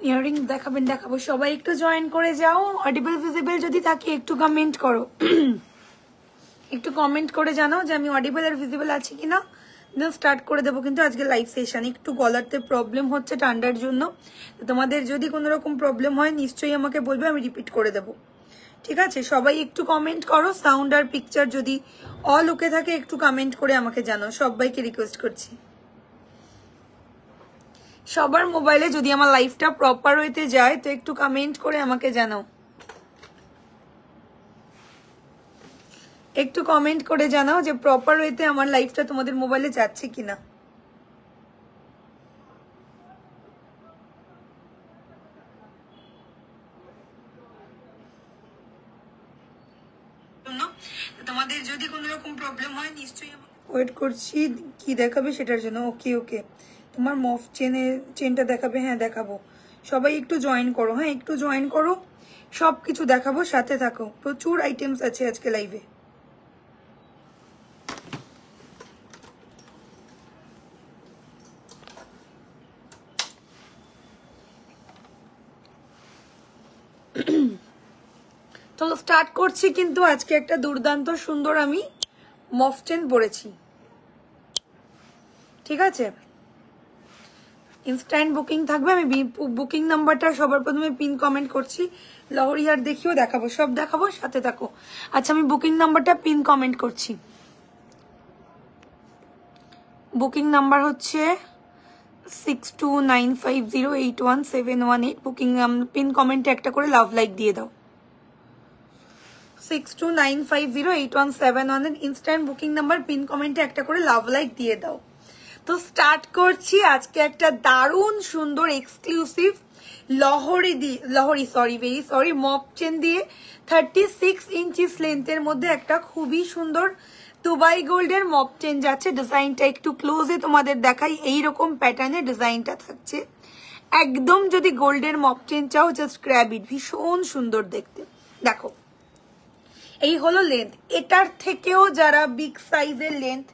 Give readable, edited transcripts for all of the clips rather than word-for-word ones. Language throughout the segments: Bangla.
ইয়ারিং দেখাবেন, দেখাবো। সবাই একটু জয়েন করে যাও। অডিবল ভিজিবল যদি থাকে একটু কমেন্ট করো, একটু কমেন্ট করে জানাও যে আমি অডিবল আর ভিজিবল আছি কিনা, দেন স্টার্ট করে দেবো। কিন্তু আজকে লাইভ সেশন একটু গলাতে প্রবলেম হচ্ছে ঠান্ডার জন্য, তোমাদের যদি কোনো রকম প্রবলেম হয় নিশ্চয়ই আমাকে বলবে, আমি রিপিট করে দেবো। ঠিক আছে, সবাই একটু কমেন্ট করো। সাউন্ড আর পিকচার যদি অল ওকে থাকে একটু কমেন্ট করে আমাকে জানাও, সবাইকে রিকোয়েস্ট করছি। সবার মোবাইলে যদি আমার লাইফটা প্রপার ওয়েতে যায় তো একটু কমেন্ট করে আমাকে জানাও, একটু কমেন্ট করে জানাও যে প্রপার ওয়েতে আমার লাইফটা তোমাদের মোবাইলে যাচ্ছে কিনা। তোমাদের যদি কোনো রকম প্রবলেম হয় নিশ্চয়ই ওয়েট করছি কি দেখাবে সেটার জন্য। ওকে ওকে, তোমার মফ চেনটা দেখাবে? হ্যাঁ দেখাবো। সবাই একটু জয়েন করো, হ্যাঁ একটু জয়েন করো, সবকিছু দেখাবো, সাথে থাকো। প্রচুর আইটেমস আছে আজকে লাইভে। চলো স্টার্ট করছি। কিন্তু আজকে একটা দুর্দান্ত সুন্দর আমি মফ চেন পরেছি, ঠিক আছে? ইনস্ট্যান্ট বুকিং থাকবে। আমি বুকিং নাম্বারটা সবার প্রথমে পিন কমেন্ট করছি। লহরিয়ার দেখিও দেখাবো, সব দেখাবো, সাথে থাকো। আচ্ছা, আমি বুকিং নাম্বারটা পিন কমেন্ট করছি। বুকিং নাম্বার হচ্ছে 6295081718। বুকিং পিন কমেন্টে একটা করে লাভ লাইক দিয়ে দাও। 6295081718 ইনস্ট্যান্ট বুকিং নাম্বার, পিন কমেন্টে একটা করে লাভ লাইক দিয়ে দাও। তো স্টার্ট করছি আজকে একটা দারুণ সুন্দর এক্সক্লুসিভ লহরি মপ চেন দিয়ে 36 ইঞ্চিস লেন্থের মধ্যে একটা খুবই সুন্দর দুবাই গোল্ডের মপ চেন যাচ্ছে। ডিজাইনটা একটু ক্লোজে তোমাদের দেখাই, এইরকম প্যাটার্নের ডিজাইনটা থাকছে। একদম যদি গোল্ডের মপ চেন চাও জাস্ট গ্র্যাব ইট, ভীষণ সুন্দর দেখতে। দেখো এই হলো লেন্থ, এটার থেকেও যারা বিগ সাইজের লেন্থ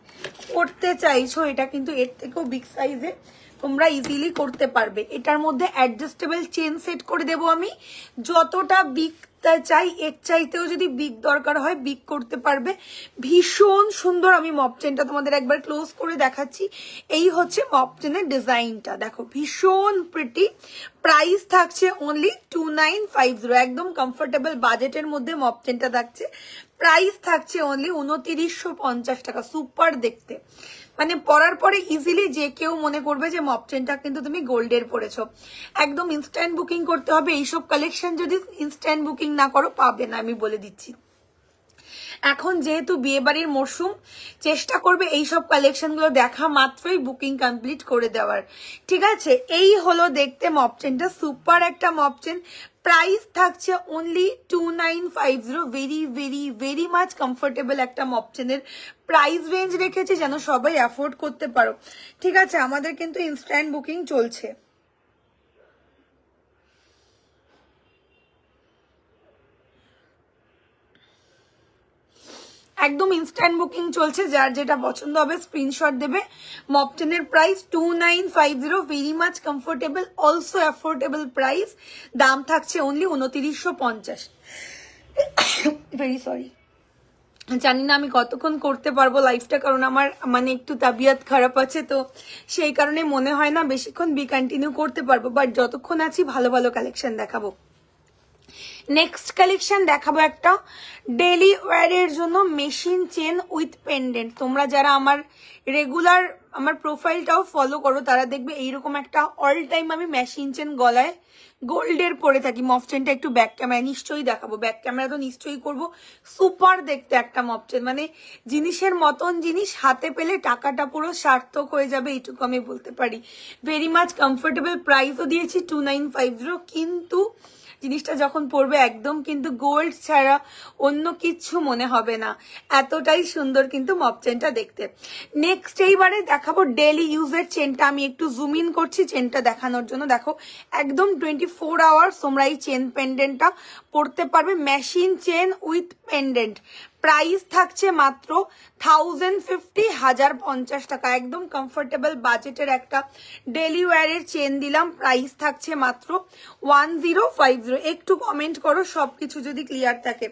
করতে চাইছো, এটা কিন্তু এর থেকেও বিগ সাইজে তোমরা ইজিলি করতে পারবে। এটার মধ্যে অ্যাডজাস্টেবল চেন সেট করে দেবো আমি। যতটা বিগ চাই, এর চাইতেও যদি বিগ দরকার হয় বিগ করতে পারবে। ভীষণ সুন্দর। আমি মপ চেনটা তোমাদের একবার ক্লোজ করে দেখাচ্ছি। এই হচ্ছে মপ চেনের ডিজাইনটা, দেখো ভীষণ প্রিটি। প্রাইস থাকছে অনলি 2950, একদম কমফোর্টেবল বাজেটের মধ্যে মপ চেনটা থাকছে। প্রাইস থাকছে অনলি 2950 টাকা। সুপার দেখতে, মানে পরার পরে ইজিলি যে কেউ মনে করবে যে মপ চেনটা কিন্তু তুমি গোল্ডের পরেছো। একদম ইনস্ট্যান্ট বুকিং করতে হবে। এইসব কালেকশন যদি ইনস্ট্যান্ট বুকিং না করো পাবে না, আমি বলে দিচ্ছি। এখন যেহেতু বিয়ে বাড়ির মরশুম, চেষ্টা করবে এইসব কালেকশন গুলো দেখা মাত্রই বুকিং কমপ্লিট করে দেওয়ার, ঠিক আছে? এই হলো দেখতে মপ চেনটা, সুপার একটা মপ চেন। প্রাইস থাকছে only 2950। Very very very much comfortable একটা মপ চেনের প্রাইস রেঞ্জ রেখেছি যেন সবাই অ্যাফোর্ড করতে পারো, ঠিক আছে? আমাদের কিন্তু ইনস্ট্যান্ট বুকিং চলছে। একদম ইনস্ট্যান্ট বুকিং চলছে, যার যেটা পছন্দ হবে স্ক্রিনশট দেবে। মপ চেনের price 2950, very much comfortable, also affordable price. দাম থাকছে অনলি 2950। ভেরি সরি, জানি না আমি কতক্ষণ করতে পারবো লাইফটা, কারণ আমার মানে একটু তাবিয়াত খারাপ আছে, তো সেই কারণে মনে হয় না বেশিক্ষণ কন্টিনিউ করতে পারবো। বাট যতক্ষণ আছি ভালো ভালো কালেকশন দেখাবো। নেক্সট কালেকশন দেখাবো একটা ডেলি ওয়্যারের জন্য মেশিন চেন উইথ পেন্ডেন্ট। তোমরা যারা আমার রেগুলার আমার প্রোফাইলটাও ফলো করো তারা দেখবে এইরকম একটা অল টাইম আমি মেশিন চেন গলায় গোল্ডের পরে থাকি। মফ চেনটা একটু ব্যাক ক্যামেরা নিশ্চয়ই দেখাবো, ব্যাক ক্যামেরা তো নিশ্চয়ই করবো। সুপার দেখতে একটা মফ চেন, মানে জিনিসের মতন জিনিস হাতে পেলে টাকাটা পুরো সার্থক হয়ে যাবে, এইটুকু আমি বলতে পারি। ভেরি মাচ কমফোর্টেবল, প্রাইসও দিয়েছি 2950। কিন্তু জিনিসটা যখন পরবে একদম কিন্তু গোল্ড ছাড়া অন্য কিছু মনে হবে না, এতটাই সুন্দর কিন্তু মপ চেনটা দেখতে। নেক্সট এইবারে দেখাবো ডেলি ইউজের চেনটা। আমি একটু জুম ইন করছি চেনটা দেখানোর জন্য। দেখো একদম 24 আওয়ার্স তোমরা এই চেন পেন্ডেন্টটা পরতে পারবে। Machine chain with pendant, price থাকছে মাত্র 1050 টাকা, একদম কমফোর্টেবল বাজেটের একটা ডেলি ওয়্যারের চেন দিলাম। প্রাইস থাকছে মাত্র 1050। একটু কমেন্ট করো সবকিছু যদি ক্লিয়ার থাকে,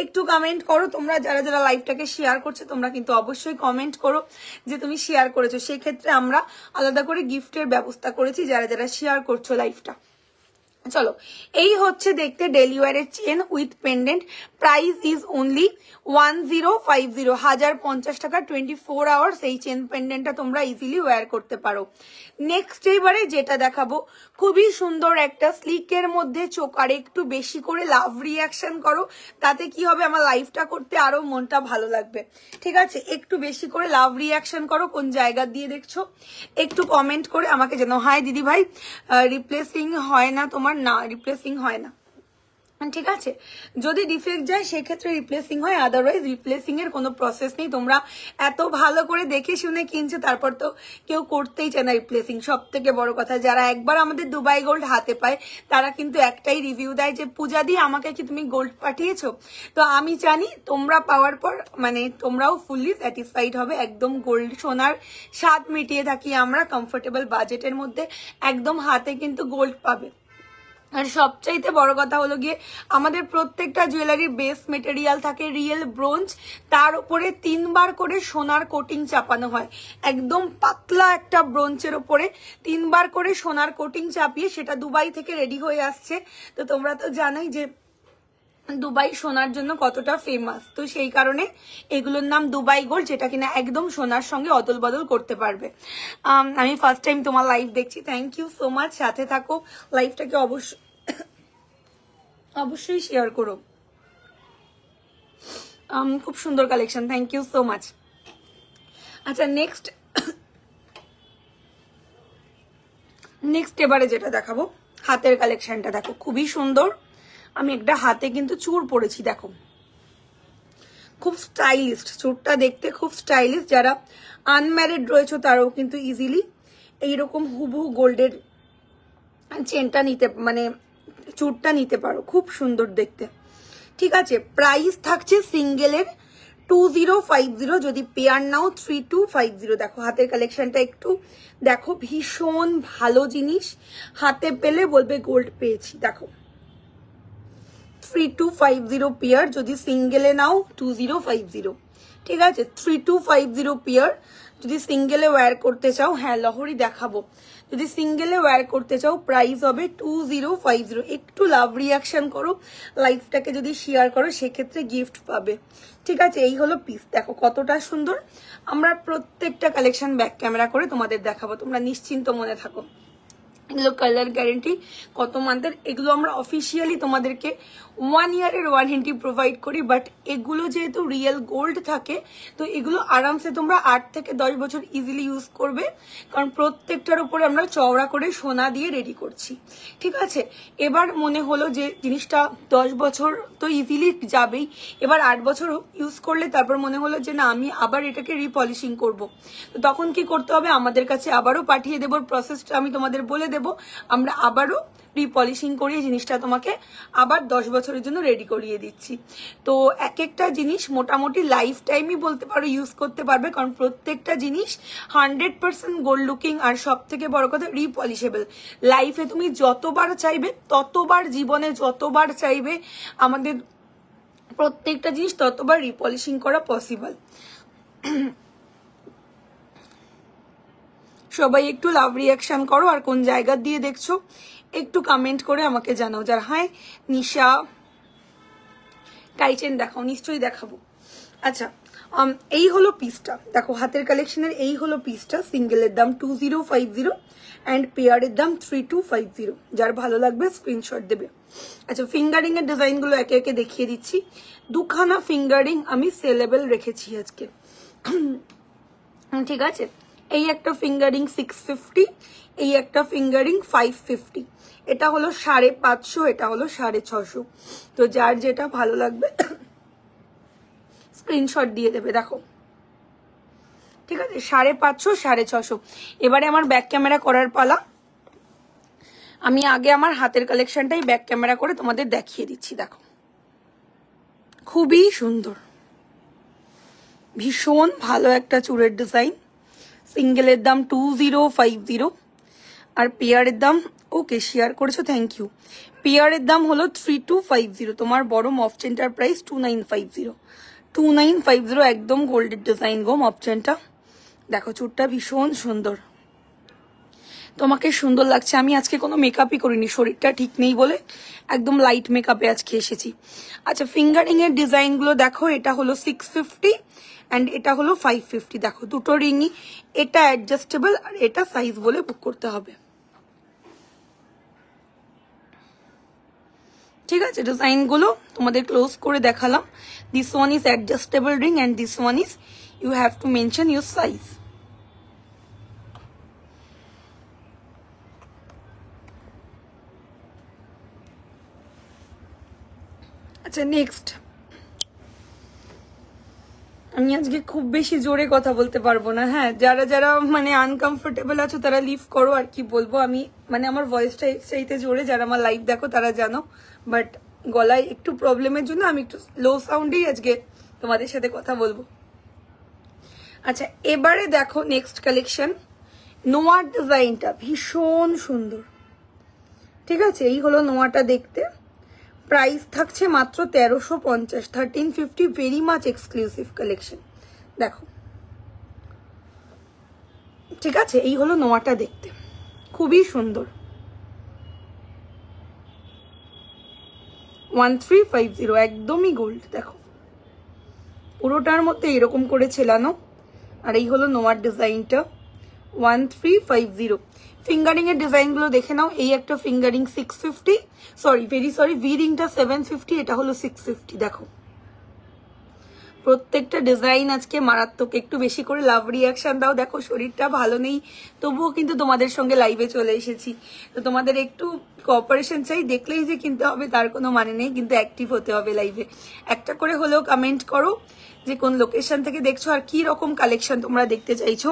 একটু কমেন্ট করো। তোমরা যারা যারা লাইভটাকে শেয়ার করছো তোমরা কিন্তু অবশ্যই কমেন্ট করো যে তুমি শেয়ার করেছো, সেক্ষেত্রে আমরা আলাদা করে গিফটের ব্যবস্থা করেছি যারা যারা শেয়ার করছো লাইভটা। চলো, এই হচ্ছে দেখতে ডেলি ওয়্যারের chain with pendant. Price is only 1050, 1050 টাকা। 24 আওয়ার্স এই চেন পেন্ডেন্টটা তোমরা ইজিলি ওয়্যার করতে পারো। নেক্সট এবারে যেটা দেখাবো, খুবই সুন্দর একটা স্লিকের মধ্যে চোকার, একটু বেশি করে লাভ রিয়াকশন করো, তাতে কি হবে আমার লাইফটা করতে আরো মনটা ভালো লাগবে। ঠিক আছে, একটু বেশি করে লাভ রিয়াকশন করো। কোন জায়গা দিয়ে দেখছো একটু কমেন্ট করে আমাকে জানাও। হাই দিদি ভাই, রিপ্লেসিং হয় না তোমার? না, রিপ্লেসিং হয় না। ঠিক আছে, যদি ডিফেক্ট যায় সেক্ষেত্রে রিপ্লেসিং হয়, আদারওয়াইজ রিপ্লেসিং এর কোনো প্রসেস নেই। তোমরা এত ভালো করে দেখে শুনে কিনছো, তারপর তো কেউ করতেই চায় না রিপ্লেসিং। সব থেকে বড় কথা, যারা একবার আমাদের দুবাই গোল্ড হাতে পায় তারা কিন্তু একটাই রিভিউ দেয় যে পূজা দি আমাকে কি তুমি গোল্ড পাঠিয়েছো? তো আমি জানি তোমরা পাওয়ার পর মানে তোমরাও ফুললি স্যাটিসফাইড হবে। একদম গোল্ড সোনার স্বাদ মিটিয়ে থাকি আমরা কমফোর্টেবল বাজেটের মধ্যে, একদম হাতে কিন্তু গোল্ড পাবে। আর সবচাইতে বড় কথা হলো গিয়ে আমাদের প্রত্যেকটা জুয়েলারি বেস মেটেরিয়াল থাকে রিয়েল ব্রোঞ্জ, তার উপরে 3 বার করে সোনার কোটিং চাপানো হয়। একদম পাতলা একটা ব্রোঞ্জের উপরে 3 বার করে সোনার কোটিং চাপিয়ে সেটা দুবাই থেকে রেডি হয়ে আসছে। তো তোমরা তো জানোই যে দুবাই সোনার জন্য কতটা ফেমাস, তো সেই কারণে এগুলোর নাম দুবাই গোল্ড, যেটা কিনা একদম সোনার সঙ্গে অদল বদল করতে পারবে। আমি ফার্স্ট টাইম তোমার লাইভ দেখছি, থ্যাংক ইউ সো মাচ। সাথে থাকো, লাইভটাকে অবশ্যই শেয়ার করো। খুব সুন্দর collection, thank you so much. আচ্ছা, নেক্সট এবারে যেটা দেখাবো হাতের কালেকশনটা দেখো, খুবই সুন্দর। আমি একটা হাতে কিন্তু চূড় পরেছি, দেখো খুব স্টাইলিশ, চূড়টা দেখতে খুব স্টাইলিশ। যারা আনম্যারিড রয়েছে তারাও কিন্তু ইজিলি এইরকম হুবহু গোল্ডের চেনটা নিতে মানে চূড়টা নিতে পারো, খুব সুন্দর দেখতে। ঠিক আছে, প্রাইস থাকছে সিঙ্গেলের 2050, যদি পেয়ার নাও 3250। দেখো হাতের কালেকশনটা একটু দেখো, ভীষণ ভালো জিনিস, হাতে পেলে বলবে গোল্ড পেয়েছি। দেখো 3250 পেয়ার, যদি সিঙ্গেলে নাও 2050। ঠিক আছে, 3250 পেয়ার যদি সিঙ্গেলে ওয়্যার করতে চাও, হ্যাঁ লহরি দেখাবো, যদি সিঙ্গেলে ওয়্যার করতে চাও প্রাইস হবে 2050। একটু লাভ রিয়াকশন করো, লাইফটাকে যদি শেয়ার করো সেক্ষেত্রে গিফট পাবে। ঠিক আছে, এই হলো পিস, দেখো কতটা সুন্দর। আমরা প্রত্যেকটা কালেকশন ব্যাক ক্যামেরা করে তোমাদের দেখাবো, তোমরা নিশ্চিন্ত মনে থাকো। এগুলো কালার গ্যারেন্টি কত মান্থের, এগুলো আমরা অফিসিয়ালি তোমাদেরকে 1 ইয়ারের ওয়ারেন্টি প্রোভাইড করি, বাট এগুলো যেহেতু রিয়েল গোল্ড থাকে তো এগুলো আরামসে তোমরা 8 থেকে 10 বছর ইজিলি ইউজ করবে, কারণ প্রত্যেকটার উপরে আমরা চওড়া করে সোনা দিয়ে রেডি করছি। ঠিক আছে, এবার মনে হলো যে জিনিসটা 10 বছর তো ইজিলি যাবেই, এবার 8 বছর ইউজ করলে তারপর মনে হলো যে না আমি আবার এটাকে রিপলিশিং করব, তো তখন কি করতে হবে, আমাদের কাছে আবারও পাঠিয়ে দেবো, প্রসেসটা আমি তোমাদের বলে দেবো, আমরা আবারও রিপলিশিং করিয়ে জিনিসটা তোমাকে আবার 10 বছরের জন্য রেডি করিয়ে দিচ্ছি। তো এক একটা জিনিস মোটামুটি লাইফ টাইমই বলতে পারো ইউজ করতে পারবে, কারণ প্রত্যেকটা জিনিস 100% গোল্ড লুকিং, আর সব থেকে বড় কথা রিপলিশেবল। লাইফে তুমি যতবার চাইবে ততবার, জীবনে যতবার চাইবে আমাদের প্রত্যেকটা জিনিস ততবার রিপলিশিং করা পসিবল। সবাই একটু লাভ রিয়াকশন করো, আর কোন জায়গা দিয়ে দেখছো একটু কমেন্ট করে আমাকে জানাও। যার হাই নিশা, টাইটেন দেখাও, নিশ্চয়ই দেখাবো। আচ্ছা, এই হলো পিসটা, দেখো হাতের কালেকশনের এই হলো পিসটা। সিঙ্গেলের দাম 2050 অ্যান্ড পেয়ারের দাম 3250। যার ভালো লাগবে স্ক্রিনশট দেবে। আচ্ছা, ফিঙ্গারিং এর ডিজাইন গুলো একে একে দেখিয়ে দিচ্ছি। দুখানা ফিঙ্গারিং আমি সেলেবল রেখেছি আজকে। ঠিক আছে, এই একটা ফিঙ্গারিং 650, এই একটা ফিঙ্গারিং 550, এটা হলো 550, এটা হলো 650। তো যার যেটা ভালো লাগবে স্ক্রিনশট দিয়ে দেবে। দেখো ঠিক আছে, 550, 650। এবারে আমার ব্যাক ক্যামেরা করার পালা। আমি আগে আমার হাতের কালেকশনটাই ব্যাক ক্যামেরা করে তোমাদের দেখিয়ে দিচ্ছি। দেখো খুবই সুন্দর, ভীষণ ভালো একটা চুড়ের ডিজাইন। সিঙ্গেলের দাম 2050 আর পেয়ারের দাম, ওকে শেয়ার করেছো, থ্যাংক ইউ। পেয়ারের দাম হলো 3250। তোমার বড় মফ চেনটার প্রাইস 2950 একদম গোল্ডের ডিজাইন গো মফ চেনটা। দেখো চুড়টা ভীষণ সুন্দর, তোমাকে সুন্দর লাগছে। আমি আজকে কোনো মেকআপই করিনি, শরীরটা ঠিক নেই বলে একদম লাইট মেকআপে আজকে এসেছি। আচ্ছা ফিঙ্গারিং এর ডিজাইন গুলো দেখো, এটা হলো 650 অ্যান্ড এটা হলো 550। দেখো দুটো রিংই, এটা অ্যাডজাস্টেবল আর এটা সাইজ বলে বুক করতে হবে। ঠিক আছে, ডিজাইন গুলো তোমাদের ক্লোজ করে দেখালাম। This one is adjustable ring and this one is you have to mention your size. আচ্ছা নেক্সট, আমি আজকে খুব বেশি জোরে কথা বলতে পারবো না। হ্যাঁ, যারা যারা মানে আনকমফোর্টেবল আছো তারা লিভ করো। আর কি বলবো, আমি মানে আমার ভয়েসটা চাইতে জোরে, যারা আমার লাইভ দেখো তারা জানো, বাট গলায় একটু প্রবলেমের জন্য আমি একটু লো সাউন্ডেই আজকে তোমাদের সাথে কথা বলবো। আচ্ছা এবারে দেখো নেক্সট কালেকশন, নোয়ার ডিজাইনটা ভীষণ সুন্দর। ঠিক আছে, এই হলো নোয়াটা দেখতে। প্রাইস থাকছে মাত্র 1350, 1350, ভেরি মাচ এক্সক্লুসিভ কালেকশন। দেখো ঠিক আছে, এই হলো নোয়াটা দেখতে, খুবই সুন্দর। 1350 একদমই গোল্ড। দেখো পুরোটার মধ্যে এরকম করে ছেলানো, আর এই হলো নোয়ার ডিজাইনটা 1350। ফিঙ্গারিং এর ডিজাইন গুলো দেখে নাও। এই একটা ফিঙ্গারিং 650, সরি ভি রিংটা 750, এটা হলো 650। দেখো প্রত্যেকটা ডিজাইন আজকে মারাত্মক। একটু বেশি করে লাভ রিয়াকশন দাও। দেখো শরীরটা ভালো নেই, তবুও কিন্তু তোমাদের সঙ্গে লাইভে চলে এসেছি। তো তোমাদের একটু কোঅপারেশন চাই। দেখলেই যে কিনতে হবে তার কোনো মানে নেই, কিন্তু অ্যাক্টিভ হতে হবে লাইভে। একটা করে হলেও কমেন্ট করো যে কোন লোকেশন থেকে দেখছো আর কি রকম কালেকশন তোমরা দেখতে চাইছো,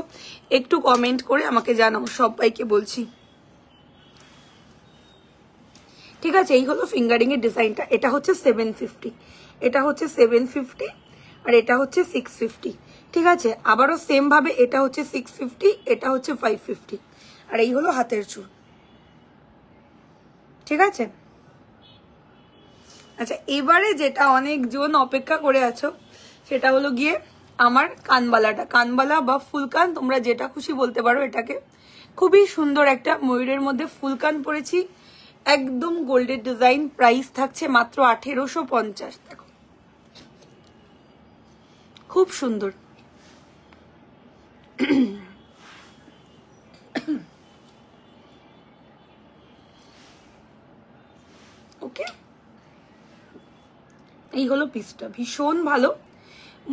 একটু কমেন্ট করে আমাকে জানাও, সবাইকে বলছি। ঠিক আছে, এই হলো ফিঙ্গারিং এর ডিজাইনটা। এটা হচ্ছে 750, এটা হচ্ছে 750 আর এটা হচ্ছে 650। ঠিক আছে, আবারও সেম ভাবে এটা হচ্ছে 650, এটা হচ্ছে 550, আর এই হলো হাতের চুল। ঠিক আছে, আচ্ছা এবারে যেটা অনেকজন অপেক্ষা করে আছো সেটা হলো গিয়ে আমার কানবালাটা। কানবালা বা ফুলকান, তোমরা যেটা খুশি বলতে পারো এটাকে। খুবই সুন্দর একটা ময়ূরের মধ্যে ফুলকান পরেছি, একদম গোল্ডের ডিজাইন। প্রাইস থাকছে মাত্র 1850। দেখো খুব সুন্দর। ওকে, এই হলো পিসটা, ভীষণ ভালো।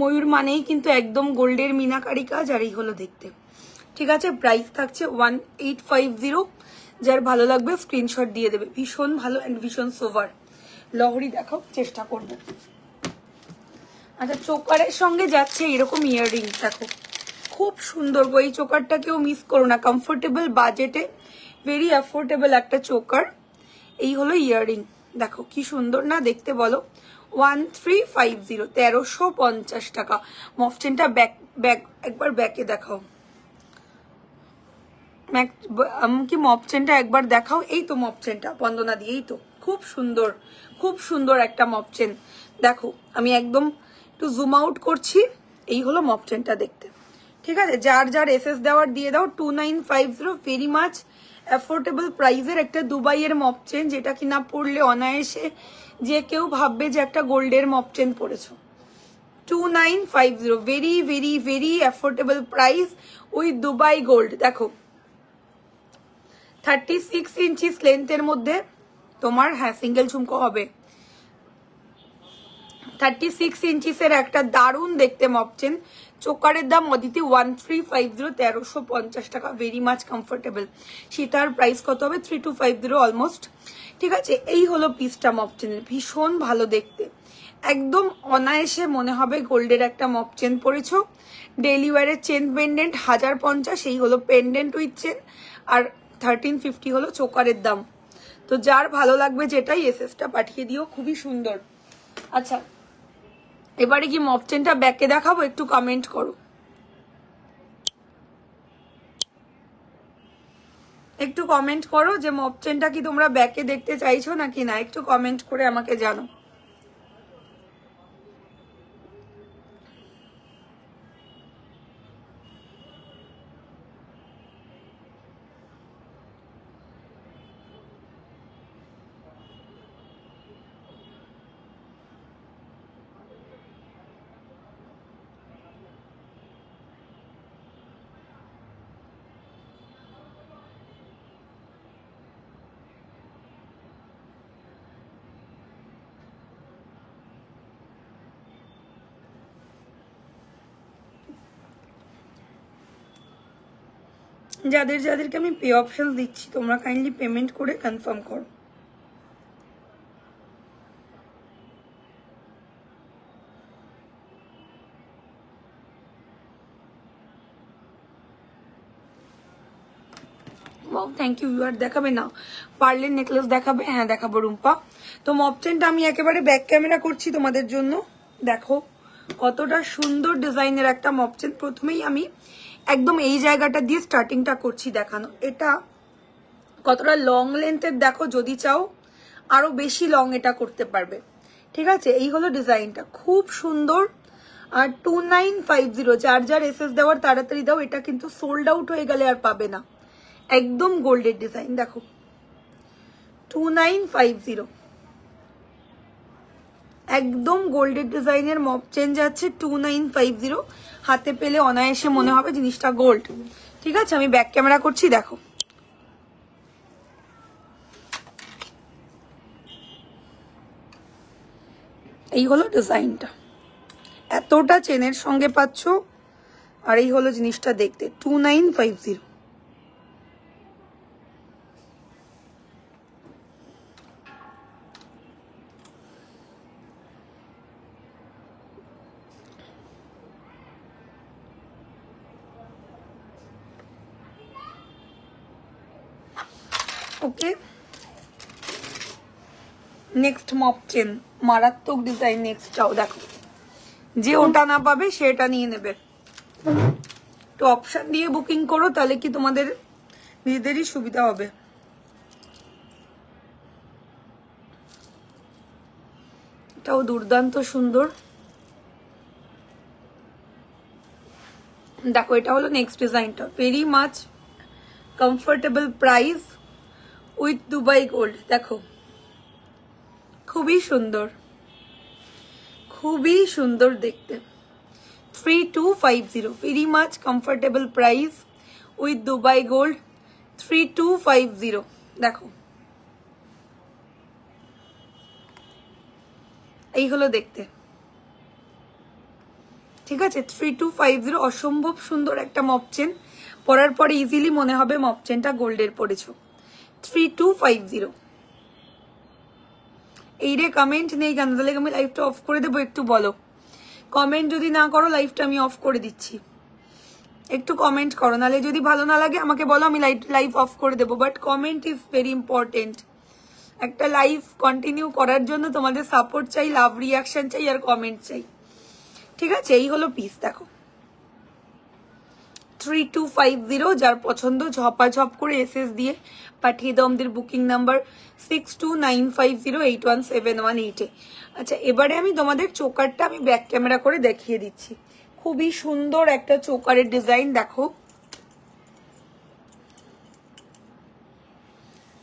ময়ূর মানেই কিন্তু একদম গোল্ডের মিনাকারি কাজ, আর এই হলো দেখতে। ঠিক আছে, প্রাইস থাকছে 1850। যার ভালো লাগবে স্ক্রিনশট দিয়ে দেবে। ভীষণ ভালো অ্যান্ড ভীষণ সোভার। লহরি দেখাও, চেষ্টা করবো। আচ্ছা চোকারের সঙ্গে যাচ্ছে এরকম ইয়াররিং। দেখো খুব সুন্দর গো, এই চোকারটা কেউ মিস করো না। কমফোর্টেবল বাজেটে ভেরি অ্যাফোর্ডেবল একটা চোকার। এই হলো ইয়াররিং, দেখো কি সুন্দর না দেখতে বলো। 1350, 1350 টাকা। মফচেনটা ব্যাক একবার ব্যাকে দেখাও, কি মপচেনটা একবার দেখাও। এই তো মপচেনটা বন্দনা দিয়ে, এই তো খুব সুন্দর, খুব সুন্দর একটা মপচেন। দেখো আমি একদম একটু জুম আউট করছি। এই হলো মপচেনটা দেখতে। ঠিক আছে, যার যার এসএস দেওয়ার দিয়ে দাও। 2950, ভেরি মাচ অ্যাফোর্ডেবল প্রাইসের একটা দুবাইয়ের মপচেন, যেটা কিনা পড়লে অনায়াসে যে কেউ ভাববে যে একটা গোল্ডের মপচেন পড়েছো। 2950, very very very affordable price with Dubai gold. দেখো 36 ইঞ্চিস লেন্থের মধ্যে তোমার, হ্যাঁ সিঙ্গেল ঝুমকো হবে। 36 ইঞ্চিসের একটা দারুণ দেখতে মপচেন। চোকারের দাম অদিতি 1350, 1350 টাকা। Very much comfortable. সীতার প্রাইস কত হবে? 3250 অলমোস্ট। ঠিক আছে, এই হলো পিসটা মপচেনের, ভীষণ ভালো দেখতে। একদম অনায়াসে মনে হবে গোল্ডের একটা মপচেন পরেছো। ডেইলি ওয়ারের চেন পেন্ডেন্ট 1050, এই হলো পেন্ডেন্ট উইথ চেন, আর 1350 হলো চোকারের দাম। তো যার ভালো লাগবে যেটাই এসএসটা পাঠিয়ে দিও, খুবই সুন্দর। আচ্ছা এবারে কি মপ চেনটা ব্যাকে দেখাবো? একটু কমেন্ট করো, একটু কমেন্ট করো যে মপ চেনটা কি তোমরা ব্যাকে দেখতে চাইছো নাকি না, একটু কমেন্ট করে আমাকে জানো। যাদের যাদেরকে আমি পে অপশন দিচ্ছি তোমরা কাইন্ডলি পেমেন্ট করে কনফার্ম করো। Thank you. আর দেখাবে না পার্লের নেকলেস দেখাবে? হ্যাঁ দেখাবো রুম্পা। তো মপ চেনটা আমি একেবারে ব্যাক ক্যামেরা করছি তোমাদের জন্য। দেখো কতটা সুন্দর ডিজাইনের একটা মপ চেন। প্রথমেই আমি একদম এই জায়গাটা দিয়ে স্টার্টিংটা করছি দেখানো। এটা কতটা লং লেন্থের দেখো, যদি চাও আরো বেশি লং এটা করতে পারবে। ঠিক আছে, এই হলো ডিজাইনটা, খুব সুন্দর। আর 2950, যার যার এসএস দেওয়ার তাড়াতাড়ি দাও, এটা কিন্তু সোল্ড আউট হয়ে গেলে আর পাবে না। একদম গোল্ডের ডিজাইন দেখো, 2950, একদম গোল্ডের ডিজাইনের মপ চেন যাচ্ছে 2950। হাতে পেলে অনায়াসে মনে হবে জিনিসটা গোল্ড। ঠিক আছে, আমি ব্যাক ক্যামেরা করছি দেখো। এই হলো ডিজাইনটা, এতটা চেনের সঙ্গে পাচ্ছ। আর এই হলো জিনিসটা দেখতে, 2950। ওকে, নেক্সট মপ চেন, মারাত্মক ডিজাইন। নেক্সট চাও দেখো, যে ওটা না পাবে সেটা নিয়ে নেবে। তো অপশন দিয়ে বুকিং করো, তাহলে কি তোমাদের নিজেদেরই সুবিধা হবে। এটাও দুর্দান্ত সুন্দর। দেখো এটা হলো নেক্সট ডিজাইনটা, very much comfortable price with Dubai gold. দেখো খুবই সুন্দর, খুবই সুন্দর দেখতে। 3250, very much comfortable price with Dubai gold, 3250। দেখো এই হলো দেখতে। ঠিক আছে, 3250, অসম্ভব সুন্দর একটা মপ চেন। পরার পরে ইজিলি মনে হবে মপ চেনটা গোল্ডের পরেছো। 3250। এই রে কমেন্ট নেই কেন? তাহলে আমি লাইভটা অফ করে দেবো? একটু বলো, কমেন্ট যদি না করো লাইভটা আমি অফ করে দিচ্ছি। একটু কমেন্ট করো, নাহলে যদি ভালো না লাগে আমাকে বলো, আমি লাইভ অফ করে দেবো। But comment is very important. একটা লাইভ কন্টিনিউ করার জন্য তোমাদের সাপোর্ট চাই, লাভ রিয়াকশন চাই, আর কমেন্ট চাই। ঠিক আছে, এই হলো পিস দেখো, 3250। যার পছন্দ ঝপাঝপ করে এসএস দিয়ে পাঠিয়ে দাও আমাদের বুকিং নাম্বার 6295081718 এ। আচ্ছা, এবারে আমি তোমাদের চোকারটা আমি ব্যাক ক্যামেরা করে দেখিয়ে দিচ্ছি। খুবই সুন্দর একটা চোকারের ডিজাইন দেখো,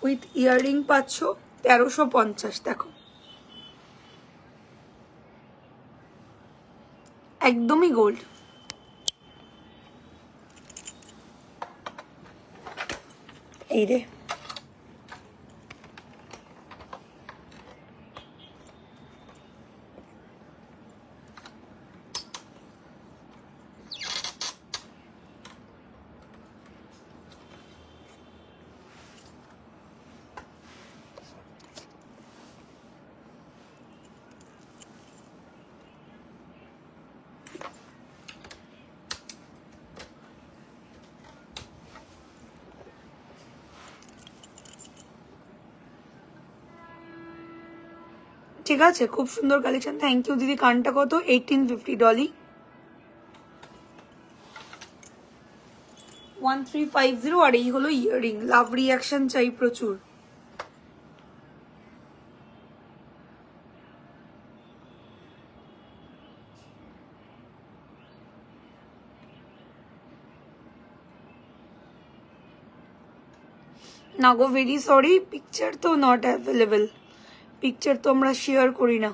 উইথ ইয়াররিং পাচ্ছ 1350। দেখো একদমই গোল্ড। এই রে ঠিক আছে, খুব সুন্দর কালেকশন। থ্যাংক ইউ দিদি। কানটা কত? 1850 ডলি। 1350। আর এই হলো ইয়াররিং। লাভ রিয়াকশন চাই প্রচুর। না গো, ভেরি সরি, পিকচার তো নট অ্যাভেলেবল। পিকচার তো আমরা শেয়ার করি না।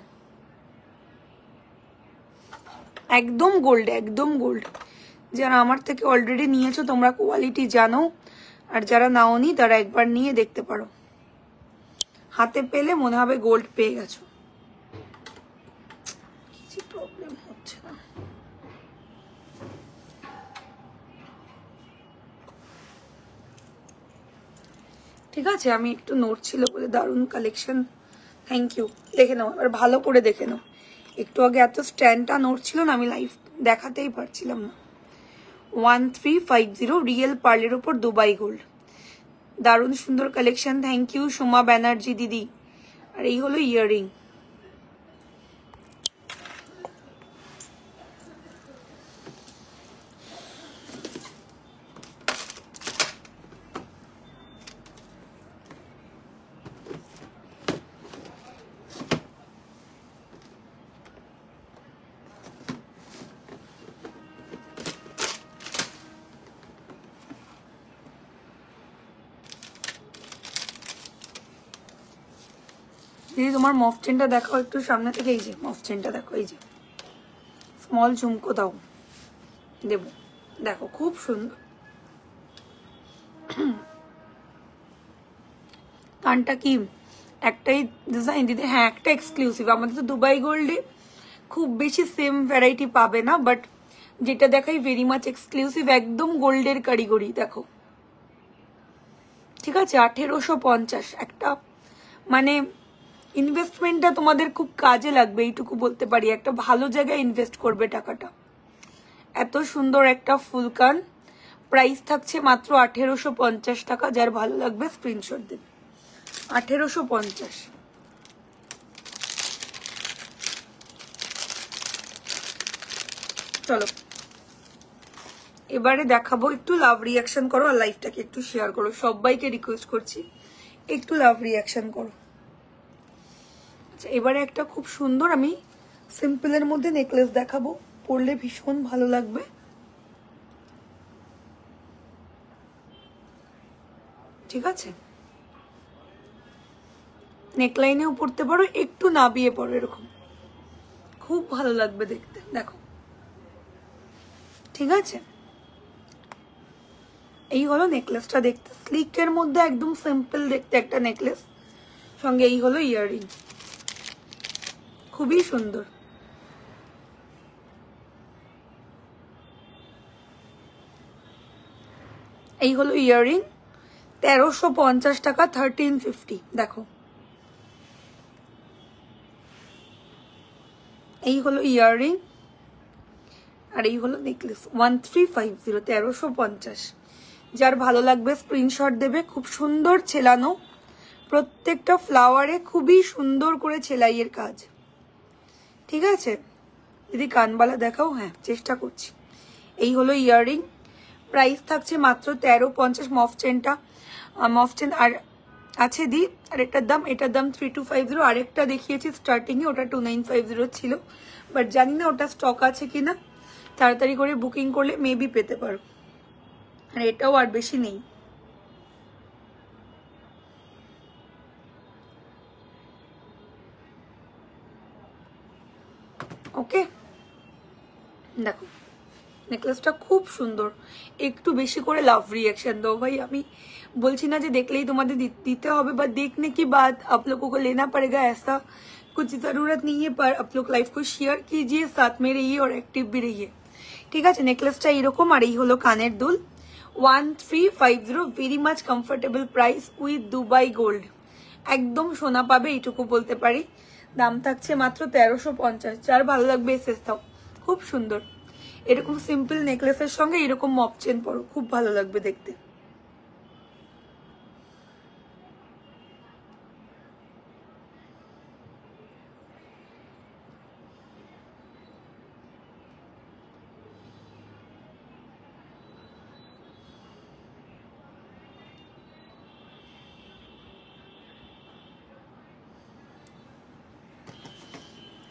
একদম গোল্ড, একদম গোল্ড। যারা আমার থেকে অলরেডি নিয়েছো তোমরা কোয়ালিটি জানো, আর যারা নাওনি তারা একবার নিয়ে দেখতে পারো। হাতে পেলে মনে হবে গোল্ড পেয়ে গেছো। কিছু প্রবলেম হচ্ছে না। ঠিক আছে, আমি একটু নড়ছিল বলে। দারুণ কালেকশন, থ্যাংক ইউ। দেখে নাও এবার, ভালো করে দেখে নাও। একটু আগে এত স্ট্যান্ডটা নড়ছিল না, আমি লাইভ দেখাতেই পারছিলাম না। 1350 রিয়েল পার্লের উপর দুবাই গোল্ড। দারুণ সুন্দর collection, thank you Soma Banerjee দিদি। আর এই হলো ইয়াররিং। দিদি তোমার মফ চেনটা দেখাও একটু সামনে থেকে। এই যে মফ চেনটা দেখো, এই যে স্মল ঝুমকো দাও, দেব। দেখো খুব সুন্দর। কানটা কি একটাই ডিজাইন দিদি? হ্যাঁ, একটা এক্সক্লুসিভ। আমাদের তো দুবাই গোল্ডে খুব বেশি সেম ভ্যারাইটি পাবে না, বাট যেটা দেখাই ভেরি মাচ এক্সক্লুসিভ, একদম গোল্ডের কারিগরি। দেখো ঠিক আছে, 1850। একটা মানে ইনভেস্টমেন্টটা তোমাদের খুব কাজে লাগবে, এইটুকু বলতে পারি। একটা ভালো জায়গায় ইনভেস্ট করবে টাকাটা। এত সুন্দর একটা ফুলকান, প্রাইস থাকছে মাত্র 1850 টাকা। যার ভালো লাগবে স্ক্রিনশট দেবে। 1850। চলো এবারে দেখাবো, একটু লাভ রিয়াকশন করো আর লাইভটাকে একটু শেয়ার করো। সবাইকে রিকোয়েস্ট করছি একটু লাভ রিয়াকশন করো। আচ্ছা, এবারে একটা খুব সুন্দর আমি সিম্পলের মধ্যে নেকলেস দেখাবো, পরলে ভীষণ ভালো লাগবে। ঠিক আছে, নেকলাইনেও পরতে পারো, একটু নাবিয়ে পরো, এরকম খুব ভালো লাগবে দেখতে। দেখো ঠিক আছে, এই হলো নেকলেসটা দেখতে। স্লিকের মধ্যে একদম সিম্পল দেখতে একটা নেকলেস, সঙ্গে এই হলো ইয়াররিং। খুবই সুন্দর। এই হলো ইয়াররিং, 1350 টাকা, 1350। দেখো এই হলো ইয়াররিং, আর এই হলো নেকলেস। 1350, 1350। যার ভালো লাগবে স্ক্রিনশট দেবে। খুব সুন্দর ছেলানো, প্রত্যেকটা ফ্লাওয়ারে খুবই সুন্দর করে ছেলাইয়ের কাজ। ঠিক আছে দিদি, কানবালা দেখাও। হ্যাঁ, চেষ্টা করছি। এই হলো ইয়াররিং, প্রাইস থাকছে মাত্র 1350। মফ চেনটা, মফ চেন আর আছে দি, আর এটার দাম 3250। আরেকটা দেখিয়েছি স্টার্টিংয়ে, ওটা 2950 ছিল, বাট জানি না ওটা স্টক আছে কিনা। তাড়াতাড়ি করে বুকিং করলে মেবি পেতে পারো। আর এটাও আর বেশি নেই। ওকে, দেখো नेकलेसটা খুব সুন্দর। একটু বেশি করে লাভ रिएक्शन दो भाई। আমি বলছি না যে দেখলেই তোমাদের দিতে হবে, বা देखने के बाद आप लोगों को लेना पड़ेगा, ऐसा कुछ जरूरत नहीं है। पर आप लोग लाइव को शेयर कीजिए, साथ में रहिए और एक्टिव भी रहिए। ঠিক আছে, নেকলেসটা এরকম। আর এই হলো কানের দুল। 1350, very much comfortable price with Dubai gold. একদম সোনা পাবে, এইটুকু বলতে পারি। দাম থাকছে মাত্র 1350। যার ভালো লাগবে এসএস দাও। খুব সুন্দর, এরকম সিম্পল নেকলেসের সঙ্গে এরকম মপ চেন পরো, খুব ভালো লাগবে দেখতে।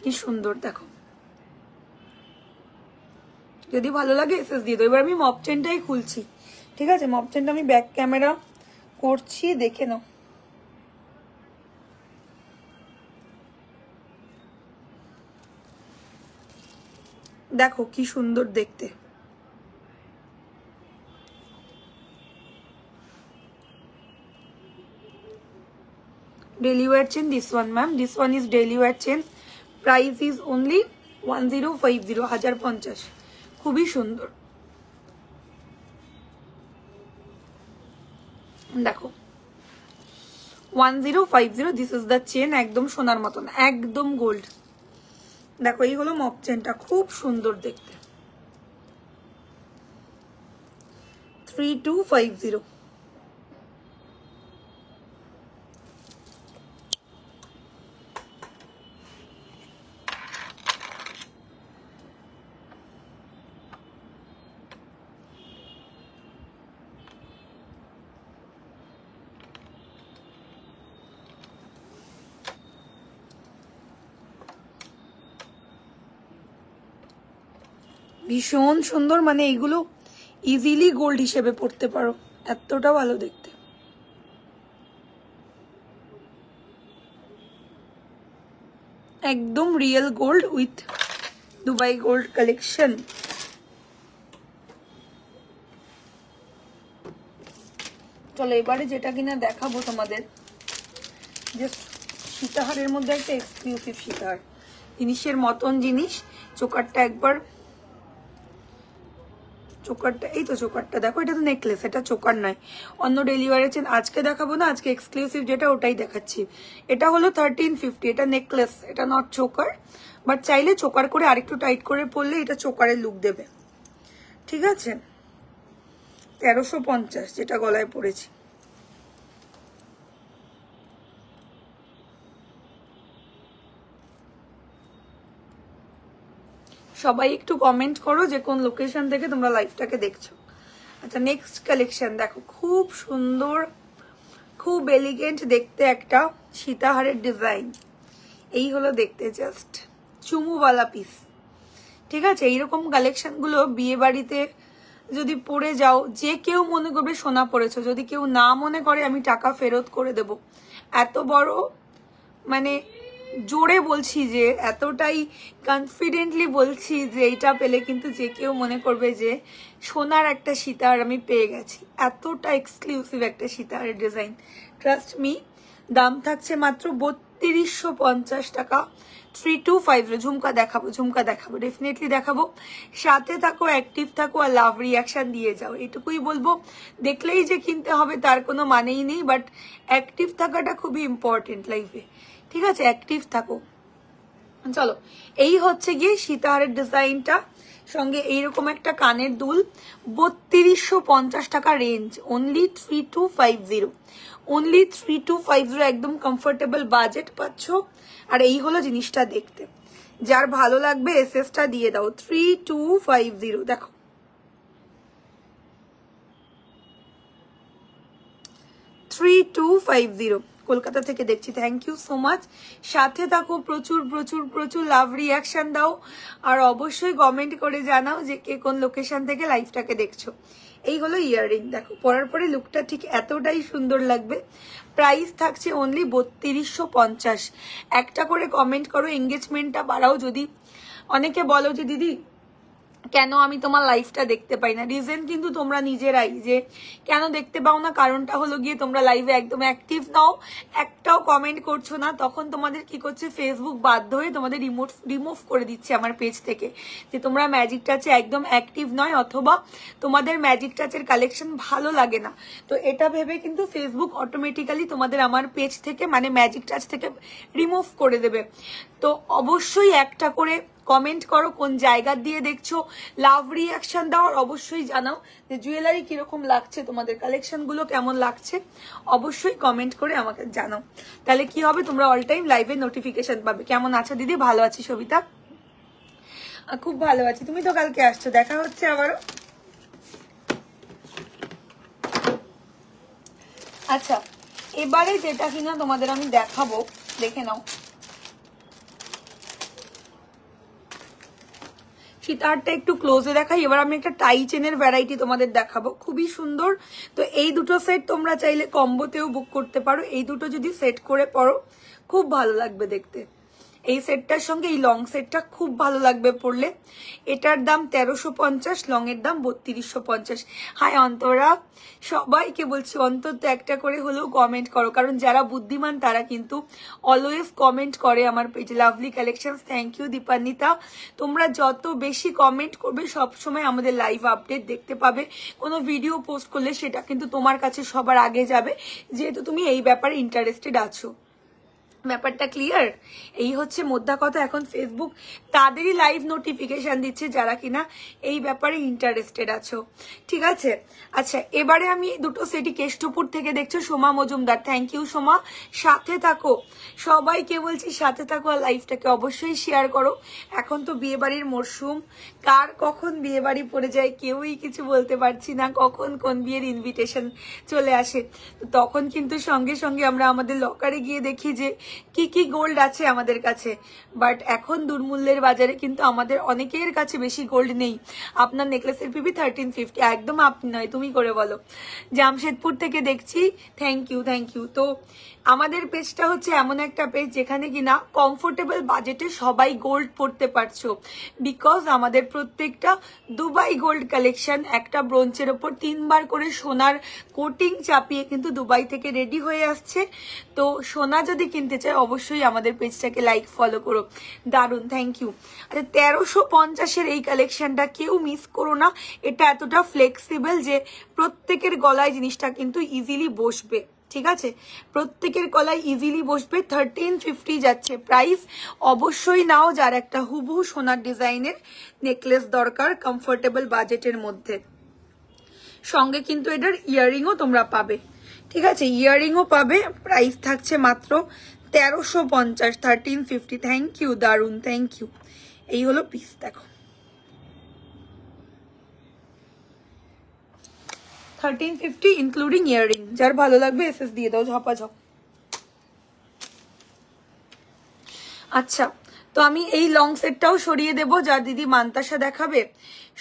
কি সুন্দর দেখো, যদি ভালো লাগে এসএস দিয়ে দাও। এবার আমি মপ চেনটাই খুলছি, ঠিক আছে? মপ চেনটা আমি ব্যাক ক্যামেরা করছি, দেখে নাও। দেখো কি সুন্দর দেখতে, daily wear chain. This one ma'am, this one is daily wear chain. Price is only 1050, 1050, খুবই সুন্দর। দেখো 1050, দিস ইজ দ্য চেন, একদম সোনার মতন, একদম গোল্ড। দেখো এই হলো মপ চেনটা, খুব সুন্দর দেখতে। 3250। ভীষণ সুন্দর, মানে এইগুলো ইজিলি গোল্ড হিসেবে পড়তে পারো, এতটা ভালো দেখতে। একদম real gold with Dubai gold collection. চলো এবারে যেটা কিনা দেখাবো তোমাদের, যে সীতাহারের মধ্যে একটা এক্সক্লুসিভ সীতাহার, জিনিসের মতন জিনিস। চোকারটা একবার, চোকারটা এই তো চোকারটা দেখো, এটা তো নেকলেস, এটা চোকার নয়, অন্য ডেলিভারি চেন আজকে দেখাবো না, আজকে এক্সক্লুসিভ যেটা ওটাই দেখাচ্ছি। এটা হলো 1350, এটা নেকলেস, এটা নট চোকার, বাট চাইলে চোকার করে আরেকটু টাইট করে পরলে এটা চোকারের লুক দেবে, ঠিক আছে? 1350 যেটা গলায় পড়েছি। সবাই একটু কমেন্ট করো যে কোন লোকেশন থেকে তোমরা লাইভটাকে দেখছো। আচ্ছা নেক্সট কালেকশন দেখো, খুব সুন্দর, খুব এলিগেন্ট দেখতে একটা সীতাহারের ডিজাইন। এই হলো দেখতে জাস্ট চুমুওয়ালা পিস, ঠিক আছে? এইরকম কালেকশন গুলো বিয়ে বাড়িতে যদি পরে যাও, যে কেউ মনে করবে সোনা পরেছো, যদি কেউ না মনে করে আমি টাকা ফেরত করে দেব। এত বড়, মানে জোরে বলছি, যে এতটাই কনফিডেন্টলি বলছি যে এইটা পেলে কিন্তু যে কেউ মনে করবে যে সোনার একটা সীতাহার আমি পেয়ে গেছি। এতটা এক্সক্লুসিভ একটা সীতাহারের ডিজাইন, ট্রাস্ট মি। দাম থাকছে মাত্র 3250 টাকা। 3250। ঝুমকা দেখাবো, ঝুমকা দেখাবো, ডেফিনেটলি দেখাবো। সাথে থাকো, অ্যাক্টিভ থাকো, আর লাভ রিয়াকশন দিয়ে যাও, এটুকুই বলবো। দেখলেই যে কিনতে হবে তার কোনো মানেই নেই, বাট অ্যাক্টিভ থাকাটা খুবই ইম্পর্টেন্ট লাইফে, ঠিক আছে? অ্যাক্টিভ থাকো। চলো এই হচ্ছে গিয়ে সীতাহারের ডিজাইনটা, সঙ্গে এইরকম একটা কানের দুল। 3250 টাকা রেঞ্জ, অনলি 3250, অনলি 3250, একদম কমফোর্টেবল বাজেট পাচ্ছ। আর এই হলো জিনিসটা দেখতে, যার ভালো লাগবে এসএসটা দিয়ে দাও। 3250 দেখো, 3250 কলকাতা থেকে দেখছি। Thank you so much. সাথে থাকো, প্রচুর প্রচুর প্রচুর লাভ রিয়াকশন দাও, আর অবশ্যই কমেন্ট করে জানাও যে কে কোন লোকেশন থেকে লাইভটাকে দেখছো। এই হলো ইয়াররিং, দেখো পরার পরে লুকটা ঠিক এতটাই সুন্দর লাগবে। প্রাইস থাকছে অনলি 3250। একটা করে কমেন্ট করো, এঙ্গেজমেন্টটা বাড়াও। যদি অনেকে বলো যে দিদি কেন আমি তোমার লাইভটা দেখতে পাই না, রিজন কিন্তু তোমরা নিজেরাই, যে কেন দেখতে পাও না কারণটা হলো গিয়ে তোমরা লাইভে একদম অ্যাক্টিভ নাও, একটাও কমেন্ট করছো না। তখন তোমাদের কি করছে, ফেসবুক বাধ্য হয়ে তোমাদের রিমুভ করে দিচ্ছে আমার পেজ থেকে, যে তোমরা ম্যাজিক টাচে একদম অ্যাক্টিভ নয়, অথবা তোমাদের ম্যাজিক টাচের কালেকশন ভালো লাগে না। তো এটা ভেবে কিন্তু ফেসবুক অটোমেটিক্যালি তোমাদের আমার পেজ থেকে, মানে ম্যাজিক টাচ থেকে রিমুভ করে দেবে। তো অবশ্যই একটা করে কমেন্ট করো, কোন জায়গা দিয়ে দেখছো, লাভ রিয়াকশন দাও, আর অবশ্যই জানাও যে জুয়েলারি কিরকম লাগছে, তোমাদের কালেকশন গুলো কেমন লাগছে, অবশ্যই কমেন্ট করে আমাকে জানাও। তাহলে কি হবে, তোমরা অল টাইম লাইভে নোটিফিকেশন পাবে। কেমন আছো দিদি? ভালো আছি সবিতা, খুব ভালো আছি। তুমি তো কালকে আসছো, দেখা হচ্ছে আবারও। আচ্ছা এবারে যেটা কিনা তোমাদের আমি দেখাবো, দেখে নাও। সীতাহারটা একটু ক্লোজে দেখাই। এবার আমি একটা টাই চেনের ভ্যারাইটি তোমাদের দেখাবো, খুবই সুন্দর। তো এই দুটো সেট তোমরা চাইলে কম্বোতেও বুক করতে পারো। এই দুটো যদি সেট করে পরো খুব ভালো লাগবে দেখতে। এই সেটটার সঙ্গে এই লং সেটটা খুব ভালো লাগবে পরলে। এটার দাম 1350, লং এর দাম 3250। হাই অন্তরা, সবাইকে বলছি অন্তত একটা করে হলেও কমেন্ট করো, কারণ যারা বুদ্ধিমান তারা কিন্তু অলওয়েজ কমেন্ট করে আমার পেজে। Lovely collection, thank you Dipanwita. তোমরা যত বেশি কমেন্ট করবে সবসময় আমাদের লাইভ আপডেট দেখতে পাবে। কোনো ভিডিও পোস্ট করলে সেটা কিন্তু তোমার কাছে সবার আগে যাবে, যেহেতু তুমি এই ব্যাপারে ইন্টারেস্টেড আছো। ব্যাপারটা ক্লিয়ার? এই হচ্ছে মোদ্দা কথা। এখন ফেসবুক তাদেরই লাইভ নোটিফিকেশন দিচ্ছে যারা কিনা এই ব্যাপারে ইন্টারেস্টেড আছো, ঠিক আছে? আচ্ছা, এবারে আমি দুটো সেটি কেষ্টপুর থেকে দেখছো সোমা মজুমদার, থ্যাংক ইউ সোমা। সাথে থাকো, সবাইকে বলছি সাথে থাকো, আর লাইভটাকে অবশ্যই শেয়ার করো। এখন তো বিয়ে বাড়ির মরশুম, কার কখন বিয়ে বাড়ি পড়ে যায় কেউই কিছু বলতে পারছি না, কখন কোন বিয়ের ইনভিটেশন চলে আসে। তখন কিন্তু সঙ্গে সঙ্গে আমরা আমাদের লকারে গিয়ে দেখি যে কি কি গোল্ড আছে আমাদের কাছে। বাট এখন দুর্মূল্যের বাজারে কিন্তু আমাদের অনেকের কাছে বেশি গোল্ড নেই। আপনার নেকলেসের পিবি 1350, একদম আপনি নয়, তুমি করে বলো। জামশেদপুর থেকে দেখছি, থ্যাংক ইউ থ্যাংক ইউ। তো আমাদের পেজটা হচ্ছে এমন একটা পেজ যেখানে কিনা কমফোর্টেবল বাজেটে সবাই গোল্ড পড়তে পারছো, বিকজ আমাদের প্রত্যেকটা দুবাই গোল্ড কালেকশন একটা ব্রোঞ্চের ওপর 3 বার করে সোনার কোটিং চাপিয়ে কিন্তু দুবাই থেকে রেডি হয়ে আসছে। তো সোনা যদি কিনতে চাই অবশ্যই আমাদের পেজটাকে লাইক ফলো করো। দারুন, থ্যাংক ইউ। আচ্ছা, 1350-এর এই কালেকশনটা কেউ মিস করো না। এটা এতটা ফ্লেক্সিবল যে প্রত্যেকের গলায় জিনিসটা কিন্তু ইজিলি বসবে, ঠিক আছে? প্রত্যেকের গলায় ইজিলি বসবে। 1350 যাচ্ছে প্রাইস। অবশ্যই নাও যার একটা হুবহু সোনার ডিজাইনের নেকলেস দরকার কমফোর্টেবল বাজেটের মধ্যে। সঙ্গে কিন্তু এটার ইয়াররিংও তোমরা পাবে, ঠিক আছে? ইয়াররিংও পাবে। প্রাইস থাকছে মাত্র 1350, 1350। থ্যাংক ইউ, দারুন, থ্যাংক ইউ। এই হলো পিস, দেখো 1350 ইনক্লুডিং ইয়াররিং। যার ভালো লাগবে এসএস দিয়ে দাও ঝপাঝপ। আচ্ছা, তো আমি এই লং সেটটাও সরিয়ে দেবো। যার দিদি মান্তাসা দেখাবে,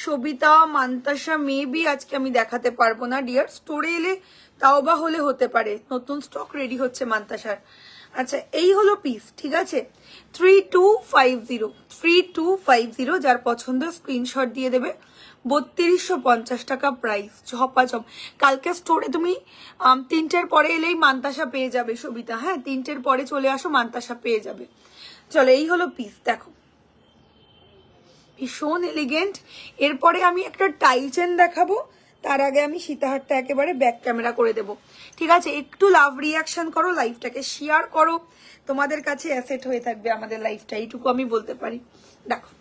সবিতা মান্তাসা মেবি আজকে আমি দেখাতে পারবো না ডিয়ার, স্টোরে এলে তাও বা হলে হতে পারে, নতুন স্টক রেডি হচ্ছে মান্তাসার। আচ্ছা, এই হলো পিস, ঠিক আছে? 3250, 3250। যার পছন্দ স্ক্রিনশট দিয়ে দেবে। 3250 টাকা প্রাইস, ঝপাঝপ। কালকে স্টোরে তুমি 3টের পরে এলেই মান্তাসা পেয়ে যাবে সবিতা। হ্যাঁ, 3টের পরে চলে আসো, মান্তাসা পেয়ে যাবে। চলো, এই হলো পিস, দেখো ভীষণ এলিগেন্ট। এরপরে আমি একটা টাই চেন দেখাবো, তার আগে আমি সীতাহারটা একেবারে ব্যাক ক্যামেরা করে দেব, ঠিক আছে? একটু লাভ রিয়াকশন করো, লাইভটাকে শেয়ার করো, তোমাদের কাছে অ্যাসেট হয়ে থাকবে আমাদের লাইভটা, এইটুকু আমি বলতে পারি। দেখো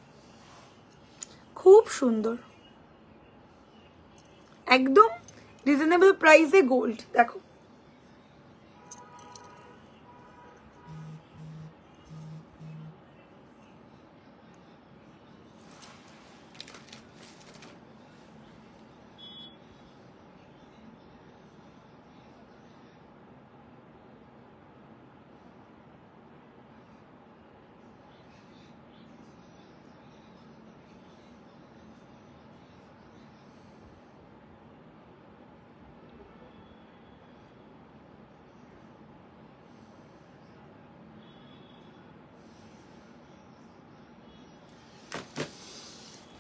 খুব সুন্দর, একদম রিজনেবল প্রাইসে গোল্ড। দেখো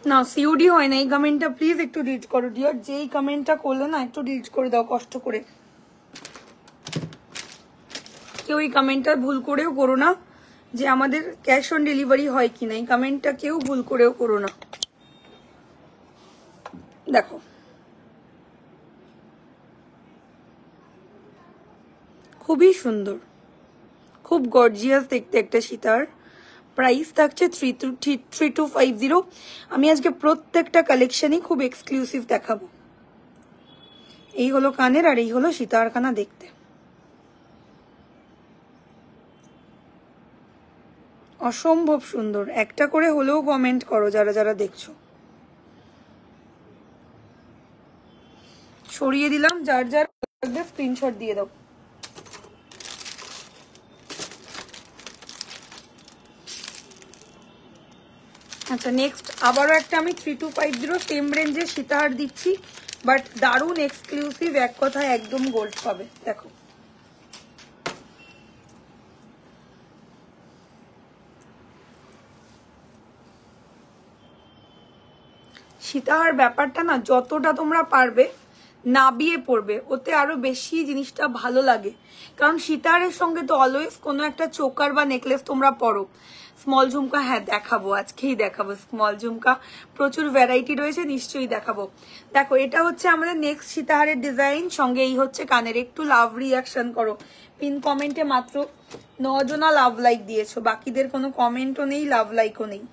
না, সিওডি হয় না। এই কমেন্টটা প্লিজ একটু ডিলিট করো ডিয়ার, যেই কমেন্টটা করলে না একটু ডিলিট করে দাও কষ্ট করে। কেউ এই কমেন্টটা ভুল করেও করো না যে আমাদের ক্যাশ অন ডেলিভারি হয় কিনা, এই কমেন্টটা কেউ ভুল করেও করো না। দেখো খুবই সুন্দর, খুব গর্জিয়াস দেখতে একটা সীতার। প্রাইস থাকছে 3250। আমি আজকে প্রত্যেকটা কালেকশনই খুব এক্সক্লুসিভ দেখাবো। এই হলো কানের, আর এই হলো সীতারখানা দেখতে অসম্ভব সুন্দর। একটা করে হলেও কমেন্ট করো যারা যারা দেখছো। সরিয়ে দিলাম, যার যার স্ক্রিনশট দিয়ে দাও। আচ্ছা নেক্সট আবারও একটা আমি 3250 সেম রেঞ্জে সীতাহার দিচ্ছি, বাট দারুন এক্সক্লুসিভ, এক কথায় একদম গোল্ড পাবে। দেখো সীতাহার ব্যাপারটা না যতটা তোমরা পারবে নাবিয়ে পড়বে, ওতে আরো বেশি জিনিসটা ভালো লাগে। কারণ সীতাহারের সঙ্গে তো অলওয়েজ কোনো একটা চোকার বা নেকলেস তোমরা পরো। স্মল ঝুমকা হ্যাঁ দেখাবো, আজকেই দেখাবো স্মল ঝুমকা, প্রচুর ভ্যারাইটি রয়েছে, নিশ্চয়ই দেখাবো। দেখো এটা হচ্ছে আমাদের নেক্সট সীতাহারের ডিজাইন, সঙ্গে এই হচ্ছে কানের। একটু লাভ রিয়াকশন করো, পিন কমেন্টে মাত্র 9 জনা লাভ লাইক দিয়েছো, বাকিদের কোনো কমেন্টও নেই, লাভ লাইকও নেই।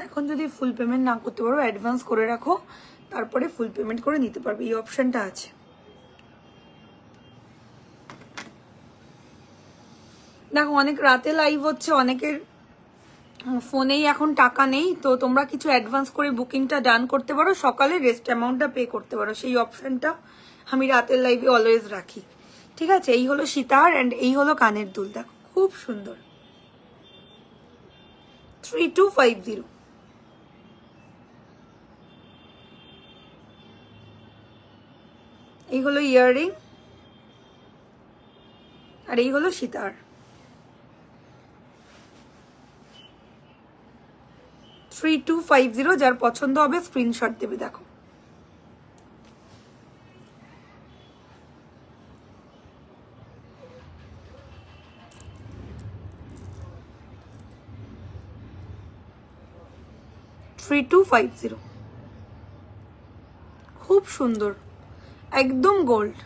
এখন যদি ফুল পেমেন্ট না করতে পারো অ্যাডভান্স করে রাখো, তারপরে ফুল পেমেন্ট করে নিতে পারবে, এই অপশনটা আছে। দেখো অনেক রাতে লাইভ হচ্ছে, অনেকের ফোনেই এখন টাকা নেই, তো তোমরা কিছু অ্যাডভান্স করে বুকিংটা ডান করতে পারো, সকালে রেস্ট অ্যামাউন্টটা পে করতে পারো, সেই অপশনটা আমি রাতের লাইভে অলওয়েজ রাখি। ঠিক আছে, এই হলো সীতাহার অ্যান্ড এই হলো কানের দুল। দেখো খুব সুন্দর, 3250। এই হলো ইয়াররিং আর এই হলো সীতাহার। 3250, যার পছন্দ হবে স্ক্রিনশট দেবে। দেখো খুব সুন্দর, একদম গোল্ড।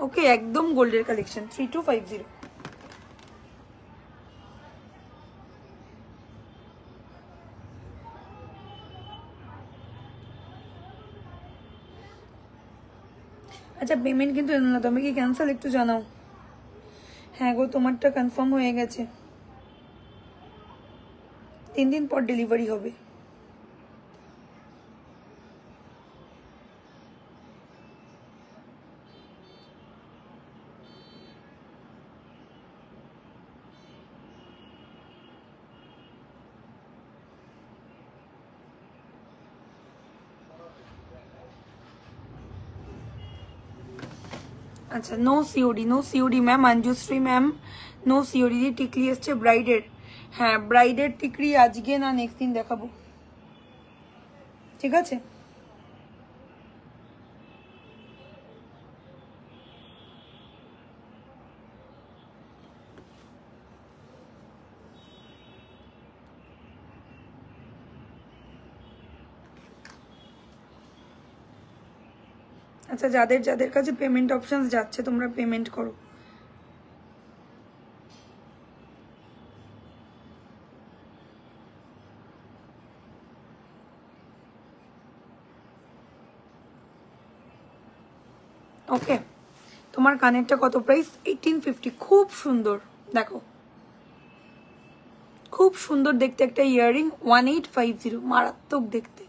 ওকে, একদম গোল্ডের কালেকশন 3250। আচ্ছা পেমেন্ট কিন্তু এলো না, তুমি কি ক্যান্সেল একটু জানাও। হ্যাঁ গো তোমারটা কনফার্ম হয়ে গেছে, 3 দিন পর ডেলিভারি হবে। আচ্ছা no COD, no COD ma'am, Manjushree ma'am no COD. টিকলি এসছে ব্রাইডের, হ্যাঁ ব্রাইডের টিকলি আজকে না নেক্সট দিন দেখাবো, ঠিক আছে। আচ্ছা যাদের যাদের কাছে পেমেন্ট অপশন যাচ্ছে তোমরা পেমেন্ট করো। ওকে তোমার কানেরটা কত প্রাইস? 1850। খুব সুন্দর, দেখো খুব সুন্দর দেখতে একটা ইয়াররিং, 1850, মারাত্মক দেখতে।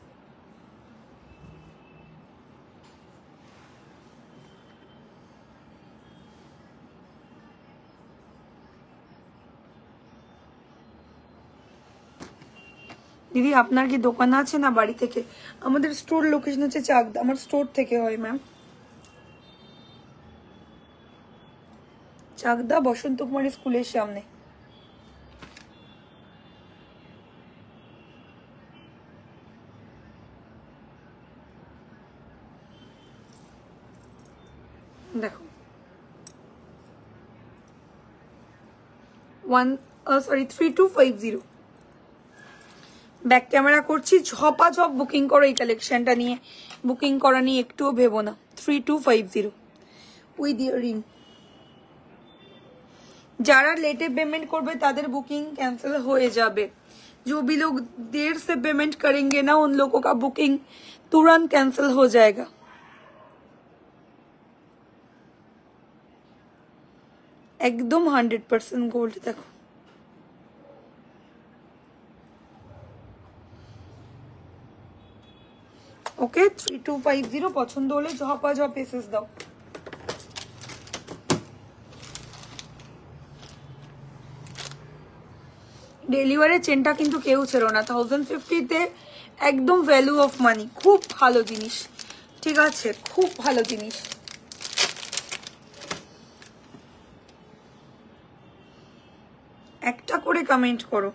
দিদি আপনার কি দোকান আছে না বাড়ি থেকে? আমাদের স্টোর লোকেশন হচ্ছে চাকদা, আমার স্টোর থেকে হয় ম্যাম, চাকদা বসন্ত কুমারী স্কুলের সামনে। দেখো 3250 ব্যাক ক্যামেরা করছি, ঝপাঝপ বুকিং করো এই কালেকশনটা নিয়ে, বুকিং করা নিয়ে একটুও ভেবো না। 3250 উইথ ইয়াররিং। যারা लेटे पेमेंट করবে তাদের বুকিং कैंसिल হয়ে যাবে। जो भी लोग देर से पेमेंट करेंगे ना उन लोगों का बुकिंग तुरंत कैंसिल हो जाएगा। एकदम 100% गोल्ड। देखो ओके 3250 পছন্দ হলে ঝপা পিসেস দাও। ডেলিভারি চেনটা কিন্তু কেউ ছিল না 1050 তে একদম ভ্যালু অফ মানি। খুব ভালো জিনিস, ঠিক আছে, খুব ভালো জিনিস। একটা করে কমেন্ট করো।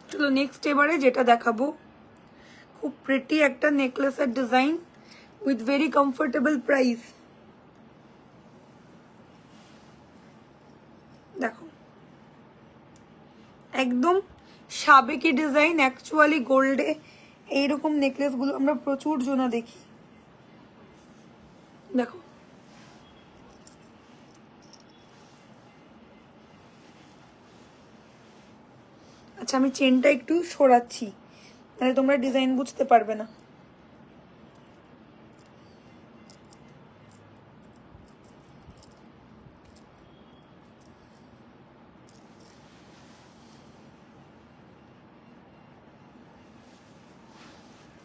চলো নেক্সট এবারে যেটা দেখাবো, খুব প্রিটি একটা নেকলেসের design with very comfortable price. দেখো একদম সাবেকি ডিজাইন, অ্যাকচুয়ালি গোল্ডে এইরকম নেকলেস গুলো আমরা প্রচুর জনা দেখি। দেখো আচ্ছা আমি চেনটা একটু সরাচ্ছি, তাহলে তোমরা ডিজাইন বুঝতে পারবে না।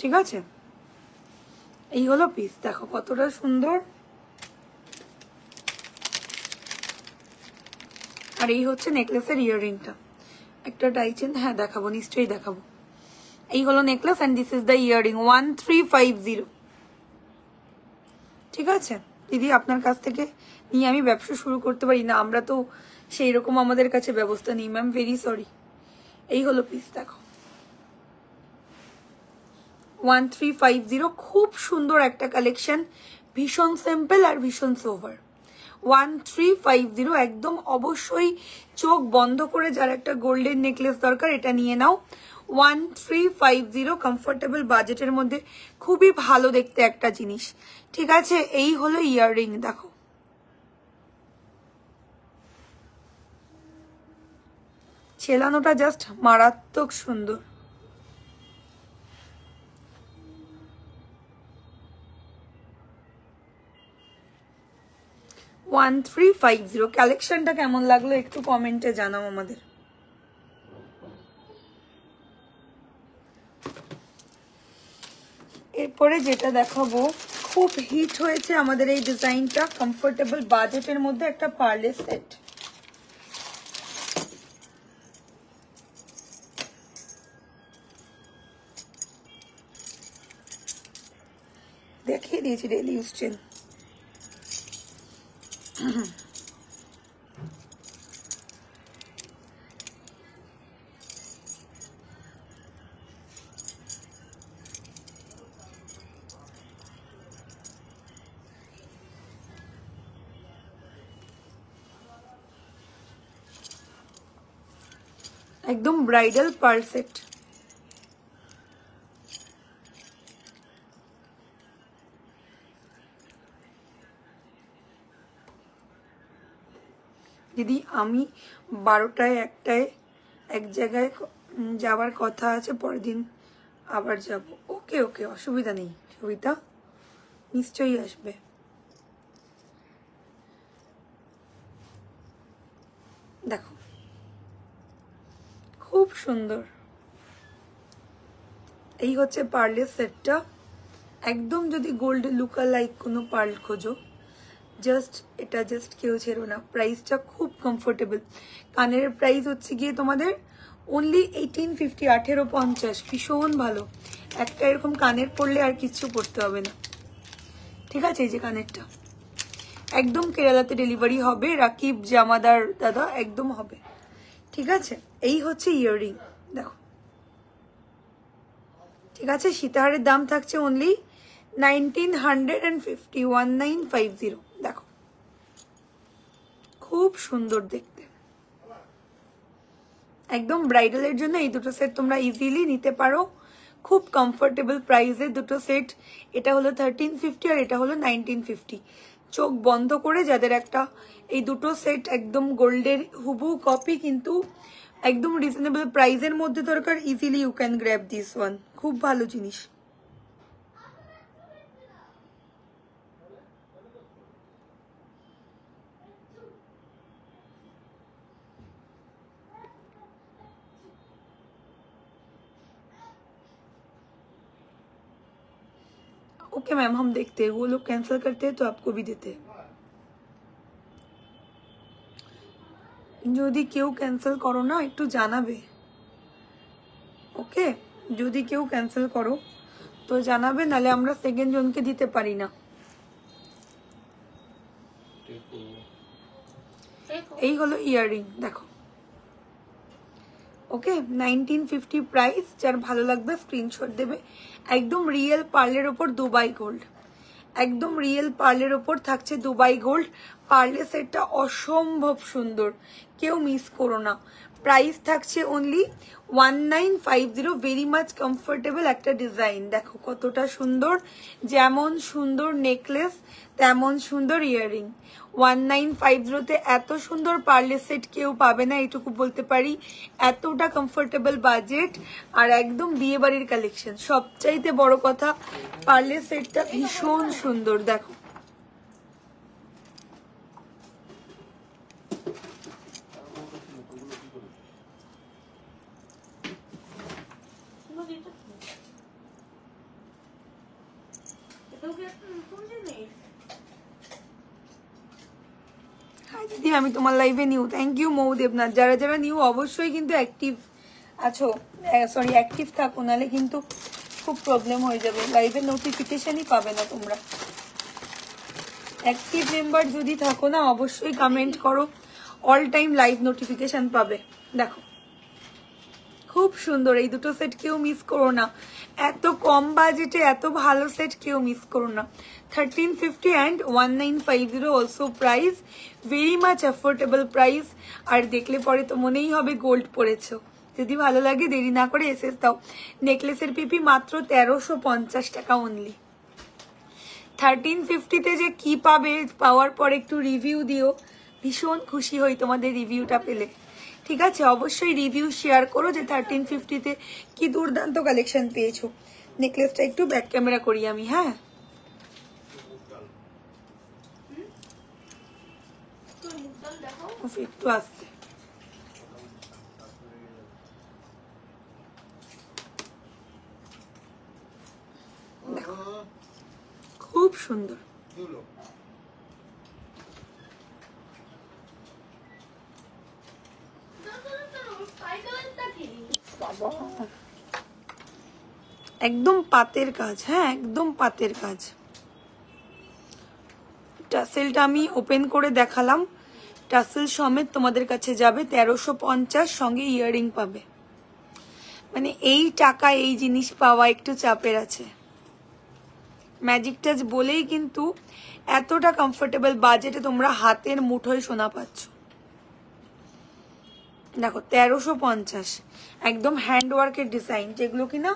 ঠিক আছে, এই হলো পিস। দেখো কতটা সুন্দর। আর এই হচ্ছে নেকলেসের ইয়াররিংটা, একটা টাইচেন। হ্যাঁ দেখাবো, নিশ্চয়ই দেখাবো। এই হলো necklace and this is the earring 1350। ঠিক আছে দিদি, আপনার কাছ থেকে নিয়ে আমি ব্যবসা শুরু করতে পারি না, আমরা তো সেই রকম আমাদের কাছে ব্যবস্থা নেই ম্যাম, ভেরি সরি। এই হলো পিস। দেখো 1350, খুব সুন্দর একটা কালেকশন, ভীষণ সিম্পল আর ভীষণ সোভার। 1350 একদম অবশ্যই চোখ বন্ধ করে যার একটা গোল্ডেন নেকলেস দরকার এটা নিয়ে নাও। 1350 কমফোর্টেবল বাজেটের মধ্যে খুবই ভালো দেখতে একটা জিনিস। ঠিক আছে, এই হলো ইয়াররিং। দেখো ছেলানোটা জাস্ট মারাত্মক সুন্দর। কালেকশনটা কেমন লাগলো একটু কমেন্টে জানাও আমাদের। এরপরে যেটা দেখাবো, খুব হিট হয়েছে আমাদের এই ডিজাইনটা, কমফোর্টেবল বাজেটের মধ্যে একটা পার্লে সেট। দেখিয়ে দিয়েছি ডেইলি ইউজ চেন। একদম ব্রাইডাল পার্ল সেট। দিদি আমি 12টায় 1টায় এক জায়গায় যাওয়ার কথা আছে, পরের দিন আবার যাব। ওকে ওকে, অসুবিধা নেই সবিতা, নিশ্চয়ই আসবে। দেখো খুব সুন্দর। এই হচ্ছে পার্লের সেটটা। একদম যদি গোল্ড লুকা লাইক কোনো পার্ল খোঁজো, জাস্ট এটা জাস্ট কেউ ছেড়ো না। প্রাইসটা খুব কমফোর্টেবল। কানের প্রাইস হচ্ছে গিয়ে তোমাদের অনলি 1850, 1850। ভীষণ ভালো। একটা এরকম কানের পরলে আর কিচ্ছু পরতে হবে না। ঠিক আছে, এই যে কানেরটা, একদম কেরালাতে ডেলিভারি হবে, রাকিব জামাদার দাদা একদম হবে। ঠিক আছে, এই হচ্ছে ইয়াররিং দেখো। ঠিক আছে, সীতাহারের দাম থাকছে অনলি 1950, 1950। দেখো খুব সুন্দর দেখতে, একদম ব্রাইডালের জন্য এই দুটো সেট তোমরা ইজিলি নিতে পারো, খুব কমফোর্টেবল প্রাইসে দুটো সেট। এটা হলো 1350 আর এটা হলো 1950। চোখ বন্ধ করে যাদের একটা এই দুটো সেট একদম গোল্ডের হুবু কপি কিন্তু একদম রিজনেবল প্রাইসের মধ্যে দরকার, easily you can grab this one, খুব ভালো জিনিস। ओके मैम, हम देखते हैं, वो लोग कैंसिल करते हैं तो आपको भी देते हैं। যদি কেউ ক্যান্সেল করো না একটু জানাবে, ওকে? যদি কেউ ক্যান্সেল করো তো জানাবে, নালে আমরা সেকেন্ড জনকে দিতে পারি না। এই হলো ইয়াররিং দেখো, ওকে 1950 প্রাইস। যার ভালো লাগবে স্ক্রিনশট দেবে। একদম রিয়েল পার্লের ওপর দুবাই গোল্ড, একদম রিয়েল পার্লের ওপর থাকছে দুবাই গোল্ড। পার্লে সেটটা অসম্ভব সুন্দর, কেউ মিস করো না। প্রাইস থাকছে অনলি 1950। ভেরি মাচ কমফোর্টেবল একটা ডিজাইন, দেখো কতটা সুন্দর, যেমন সুন্দর নেকলেস তেমন সুন্দর ইয়াররিং। 1950 এত সুন্দর পার্লে সেট কেউ পাবে না, এটুকু বলতে পারি। এতটা কমফোর্টেবল বাজেট আর একদম বিয়ে বাড়ির কালেকশন। সবচাইতে বড় কথা পার্লে সেটটা ভীষণ সুন্দর, দেখো দিদি আমি তোমার লাইভে নিউ। থ্যাংক ইউ মৌ দেবনাথ। যারা যারা নিউ অবশ্যই কিন্তু অ্যাক্টিভ আছো, সরি অ্যাক্টিভ থাকো, নাহলে কিন্তু খুব প্রবলেম হয়ে যাবে, লাইভের নোটিফিকেশনই পাবে না তোমরা। অ্যাক্টিভ মেম্বার যদি থাকো না অবশ্যই কমেন্ট করো, অল টাইম লাইভ নোটিফিকেশন পাবে। দেখো খুব সুন্দর এই দুটো সেট, কেউ মিস করো না। এত কম বাজেটে এত ভালো সেট কেউ মিস করো না। 1350 and 1950 also price, very much affordable price. আর দেখলে পরে তো মনেই হবে গোল্ড পরেছো। যদি ভালো লাগে দেরি না করে এসএস দাও। নেকলেসের পিপি মাত্র 1350 টাকা অনলি। 1350-তে যে কি পাবে, পাওয়ার পর একটু রিভিউ দিও, ভীষণ খুশি হই তোমাদের রিভিউটা পেলে। ঠিক আছে, অবশ্যই রিভিউ শেয়ার করো যে 1350-তে কি দুর্দান্ত কালেকশন পেয়েছো। নেকলেসটা একটু ব্যাক ক্যামেরা করি আমি, হ্যাঁ একটু আসতে। খুব সুন্দর, একদম পাতের কাজ, হ্যাঁ একদম পাতের কাজ। টাসেলটা আমি ওপেন করে দেখালাম, টাসেল সমেত তোমাদের কাছে যাবে 1350, সঙ্গে ইয়াররিং পাবে। মানে এই টাকা এই জিনিস পাওয়া একটু চাপের আছে। ম্যাজিক টাচ বলেই কিন্তু এতটা কমফোর্টেবল বাজেটে তোমরা হাতের মুঠোয় সোনা পাচ্ছ। দেখো 1350, একদম হ্যান্ড ওয়ার্কের ডিজাইন, যেগুলো কিনা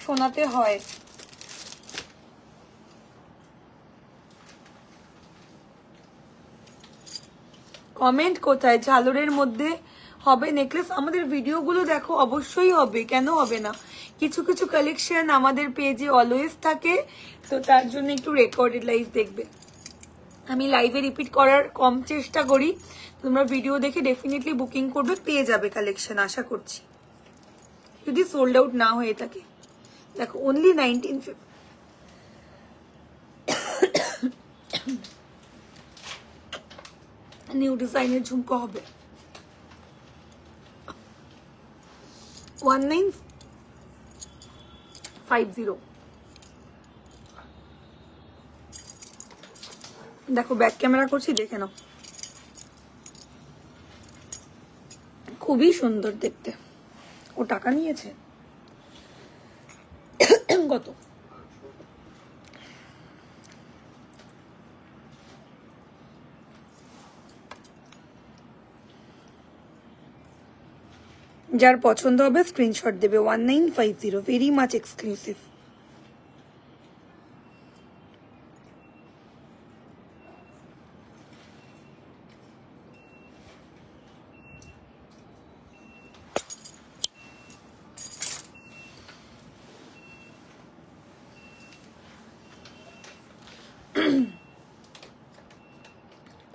সোনাতে হয়। কমেন্ট কোথায়? ঝালরের মধ্যে হবে নেকলেস? আমাদের ভিডিওগুলো দেখো, অবশ্যই হবে, কেন হবে না। কিছু কিছু কালেকশন আমাদের পেজে অলওয়েজ থাকে, তো তার জন্য একটু রেকর্ডেড লাইভ দেখবে। আমি লাইভে রিপিট করার কম চেষ্টা করি, তোমরা ভিডিও দেখে ডেফিনেটলি বুকিং করবে, পেয়ে যাবে কালেকশন আশা করছি, যদি সোল্ড আউট না হয়ে থাকে। দেখো অনলি 1950। নিউ ডিজাইনের ঝুমকো হবে 1950। দেখো ব্যাক ক্যামেরা করছি, দেখে নাও, খুবই সুন্দর দেখতে। ও টাকা নিয়েছে কত? যার পছন্দ হবে স্ক্রিনশট দেবে। 1950, ভেরি মাচ এক্সক্লুসিভ।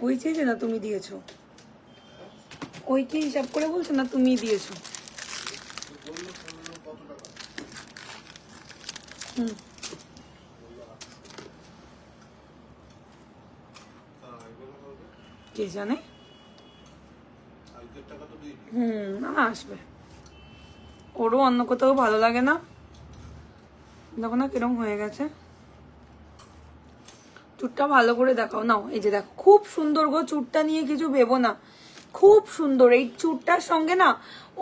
ওই চেয়েছে না তুমি দিয়েছো, ওই কি হিসাব করে বলছো না তুমি দিয়েছো? কে জানে, না আসবে, ওরও অন্য কোথাও ভালো লাগে না। দেখো না কিরম হয়ে গেছে, চুটটা ভালো করে দেখাও। নাও এই যে দেখো, খুব সুন্দর গো, চুটটা নিয়ে কিছু ভেবো না, খুব সুন্দর। এই চুরটার সঙ্গে না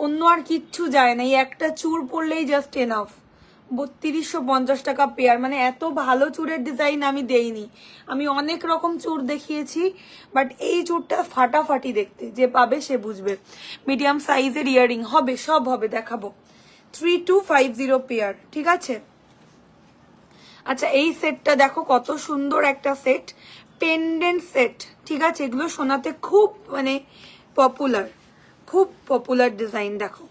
অন্য আর কিচ্ছু যায় না, এই একটা চুর পরলেই জাস্ট এনাফ। 3250 টাকা পেয়ার, মানে এত ভালো চুরের ডিজাইন আমি দেইনি। আমি অনেক রকম চুর দেখিয়েছি, বাট এই চুরটা ফাটাফাটি দেখতে, যে পাবে সে বুঝবে। মিডিয়াম সাইজের ইয়াররিং হবে, সব হবে, দেখাবো। 3250 পেয়ার, ঠিক আছে। আচ্ছা এই সেটটা দেখো কত সুন্দর একটা সেট, পেন্ডেন্ট সেট, ঠিক আছে। এগুলো সোনাতে খুব মানে পপুলার, খুব পপুলার ডিজাইন, দেখো,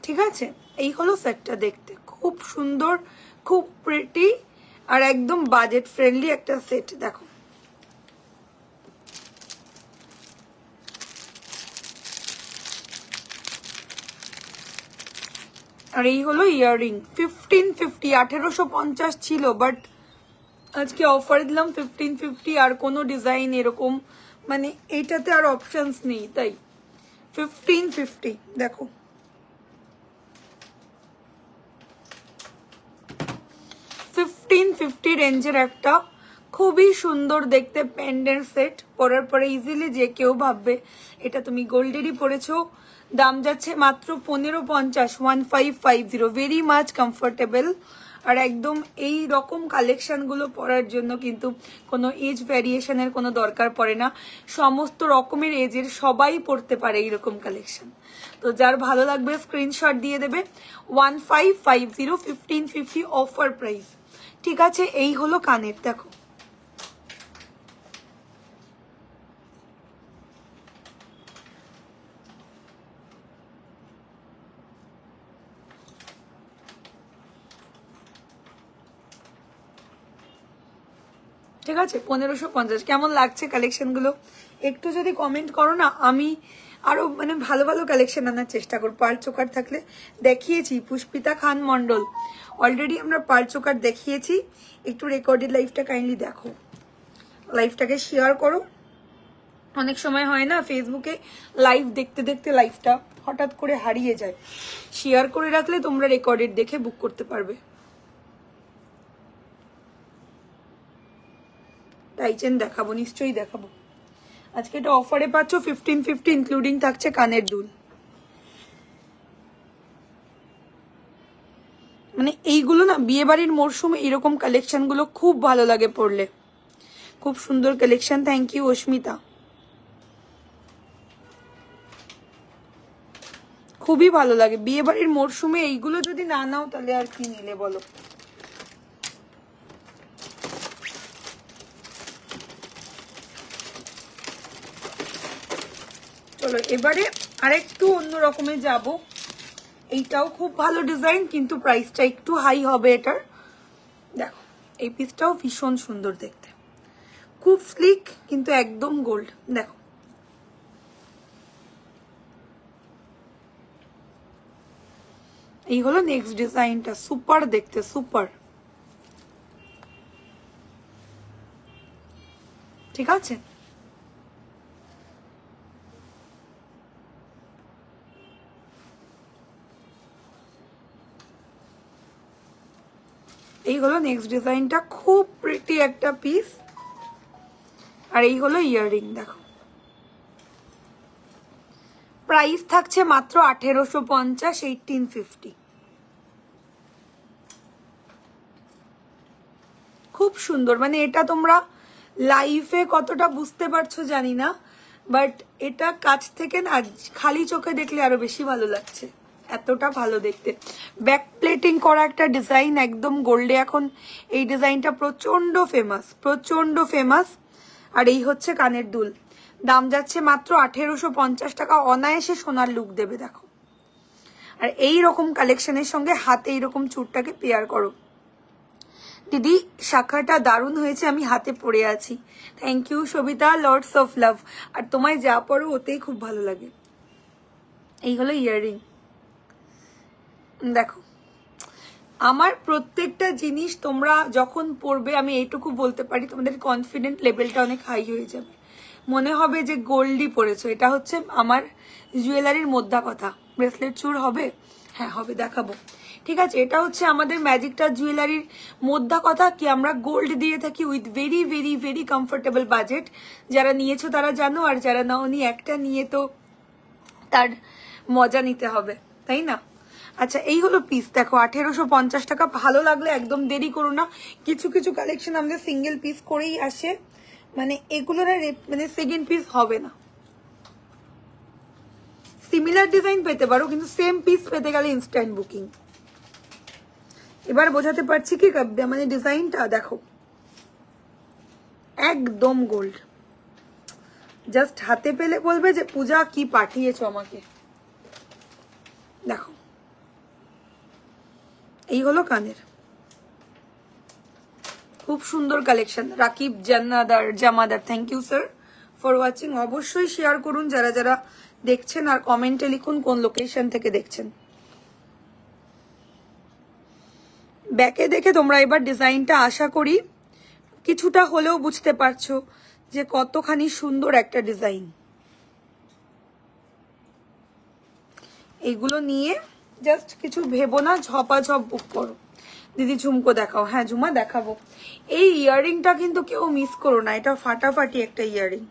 ঠিক আছে। এই হলো সেটটা, দেখতে খুব সুন্দর, খুব প্রিটি, আর একদম বাজেট ফ্রেন্ডলি একটা সেট, দেখো। আর এই হলো ইয়াররিং, 1550, 1850 ছিল, বাট আজকে অফার দিলাম 1550। আর কোনো ডিজাইন এরকম মানে এইটাতে আর অপশনস নেই, তাই 1550। দেখো 1550 রেঞ্জের একটা খুবই সুন্দর দেখতে পেন্ডেন্ট সেট, পরার পরে ইজিলি যে কেউ ভাববে এটা তুমি গোল্ডেরই পরেছো। দাম যাচ্ছে মাত্র 1550, 1550, ভেরি মাচ কমফোর্টেবল। আর একদম এই রকম কালেকশন গুলো পরার জন্য কিন্তু কোনো এজ ভ্যারিয়েশনের কোনো দরকার পড়ে না, সমস্ত রকমের এজের সবাই পড়তে পারে এইরকম কালেকশন। তো যার ভালো লাগবে স্ক্রিনশট দিয়ে দেবে। 1550, 1550 অফার প্রাইস, ঠিক আছে। এই হলো কানের, দেখো ঠিক আছে। 1550 কেমন লাগছে কালেকশন গুলো একটু যদি কমেন্ট করো না, আমি আরো মানে ভালো ভালো কালেকশন আনার চেষ্টা করবো। পার্ল চোকার থাকলে দেখিয়েছি, পুষ্পিতা খান মন্ডল অলরেডি আমরা পার্ল চোকার দেখিয়েছি। একটু রেকর্ডেড লাইভটা কাইন্ডলি দেখো, লাইভটাকে শেয়ার করো। অনেক সময় হয় না ফেসবুকে লাইভ দেখতে দেখতে লাইভটা হঠাৎ করে হারিয়ে যায়, শেয়ার করে রাখলে তোমরা রেকর্ডেড দেখে বুক করতে পারবে। টাইচেন দেখাবো, নিশ্চয়ই দেখাবো। আজকে এটা অফারে পাচ্ছ 1550, ইনক্লুডিং থাকছে কানের দুল। মানে এইগুলো না বিয়ে বাড়ির মরশুমে এরকম কালেকশন গুলো খুব ভালো লাগে পড়লে, খুব সুন্দর কালেকশন। থ্যাংক ইউ অস্মিতা, খুবই ভালো লাগে বিয়ে বাড়ির মরশুমে এইগুলো। যদি না নাও তাহলে আর কি নিলে বলো। চলো এবারে আরেকটু অন্য রকমের যাব। এইটাও খুব ভালো ডিজাইন, কিন্তু প্রাইসটা একটু হাই হবে এটার। দেখো এই পিসটাও ভীষণ সুন্দর দেখতে, খুব স্লিক কিন্তু একদম গোল্ড। দেখো এই হলো নেক্সট ডিজাইনটা, সুপার দেখতে, সুপার, ঠিক আছে। এই হলো নেক্সট ডিজাইনটা, খুব প্রিটি একটা পিস। আর এই হলো ইয়াররিং। দেখো প্রাইস থাকছে মাত্র 1850, 1850। খুব সুন্দর, মানে এটা তোমরা লাইফে কতটা বুঝতে পারছো জানি না, বাট এটা কাছ থেকে না খালি চোখে দেখলে আরো বেশি ভালো লাগছে, এতটা ভালো দেখতে। ব্যাক প্লেটিং করা একটা ডিজাইন একদম গোল্ডে, এখন এই ডিজাইনটা প্রচন্ড ফেমাস, প্রচন্ড ফেমাস। আর এই হচ্ছে কানের দুল, দাম যাচ্ছে মাত্র 1850 টাকা, অনায়াসে সোনার লুক দেবে। দেখো আর এই রকম কালেকশনের সঙ্গে হাতে এইরকম চুড়টাকে পেয়ার করো। দিদি শাখাটা দারুণ হয়েছে, আমি হাতে পরে আছি। Thank you Sabita, lots of love. আর তোমায় যা পরো ওতেই খুব ভালো লাগে। এই হলো ইয়াররিং। দেখো আমার প্রত্যেকটা জিনিস তোমরা যখন পরবে, আমি এইটুকু বলতে পারি, তোমাদের কনফিডেন্ট লেভেলটা অনেক হাই হয়ে যাবে, মনে হবে যে গোল্ডই পরেছো। এটা হচ্ছে আমার জুয়েলারির মোদ্দা কথা। ব্রেসলেট চুর হবে? হ্যাঁ হবে, দেখাবো। ঠিক আছে, এটা হচ্ছে আমাদের ম্যাজিকটা জুয়েলারির মোদ্দা কথা, কি আমরা গোল্ড দিয়ে থাকি with very very very comfortable budget. যারা নিয়েছো তারা জানো, আর যারা নাওনি একটা নিয়ে তো তার মজা নিতে হবে, তাই না? আচ্ছা এই হলো পিস। দেখো 1850 টাকা। ভালো লাগলে একদম দেরি করো না, কিছু কিছু কালেকশন আমাদের সিঙ্গেল পিস করেই আসে, মানে এগুলোর মানে সেকেন্ড পিস হবে না। সিমিলার ডিজাইন পেতে পারো, কিন্তু সেম পিস পেতে গেলে ইনস্ট্যান্ট বুকিং। এবার বোঝাতে পারছি কি, মানে ডিজাইনটা দেখো একদম গোল্ড, জাস্ট হাতে পেলে বলবে যে পূজা কি পাঠিয়েছো আমাকে। দেখো এই হলো কানের, খুব সুন্দর কালেকশন। Rakib Jamadar, thank you sir for watching. অবশ্যই শেয়ার করুন যারা যারা দেখছেন, আর কমেন্টে লিখুন কোন লোকেশন থেকে দেখছেন। ব্যাকে দেখে তোমরা এবার ডিজাইনটা আশা করি কিছুটা হলেও বুঝতে পারছো যে কতখানি সুন্দর একটা ডিজাইন। এইগুলো নিয়ে জাস্ট কিছু ভেবো না, ঝপাঝপ বুক করো। দিদি ঝুমকো দেখাও। হ্যাঁ ঝুমা দেখাবো। এই ইয়াররিংটা কিন্তু কেউ মিস করো না, এটা ফাটাফাটি একটা ইয়াররিং।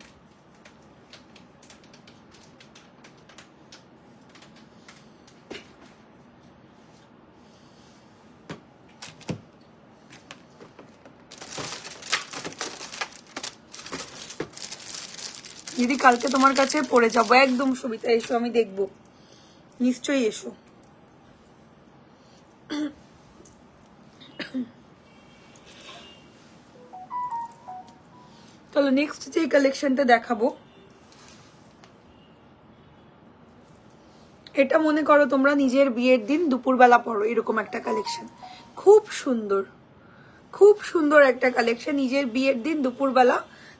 দিদি কালকে তোমার কাছে পড়ে যাবো একদম। সবিতা এসো, আমি দেখবো, নিশ্চয়ই এসো। চলো নেক্সট যে কালেকশনটা দেখাবো, এটা মনে করো তোমরা নিজের বিয়ের দিন দুপুরবেলা পড়ো, এরকম একটা কালেকশন। খুব সুন্দর, খুব সুন্দর একটা কালেকশন। নিজের বিয়ের দিন দুপুরবেলা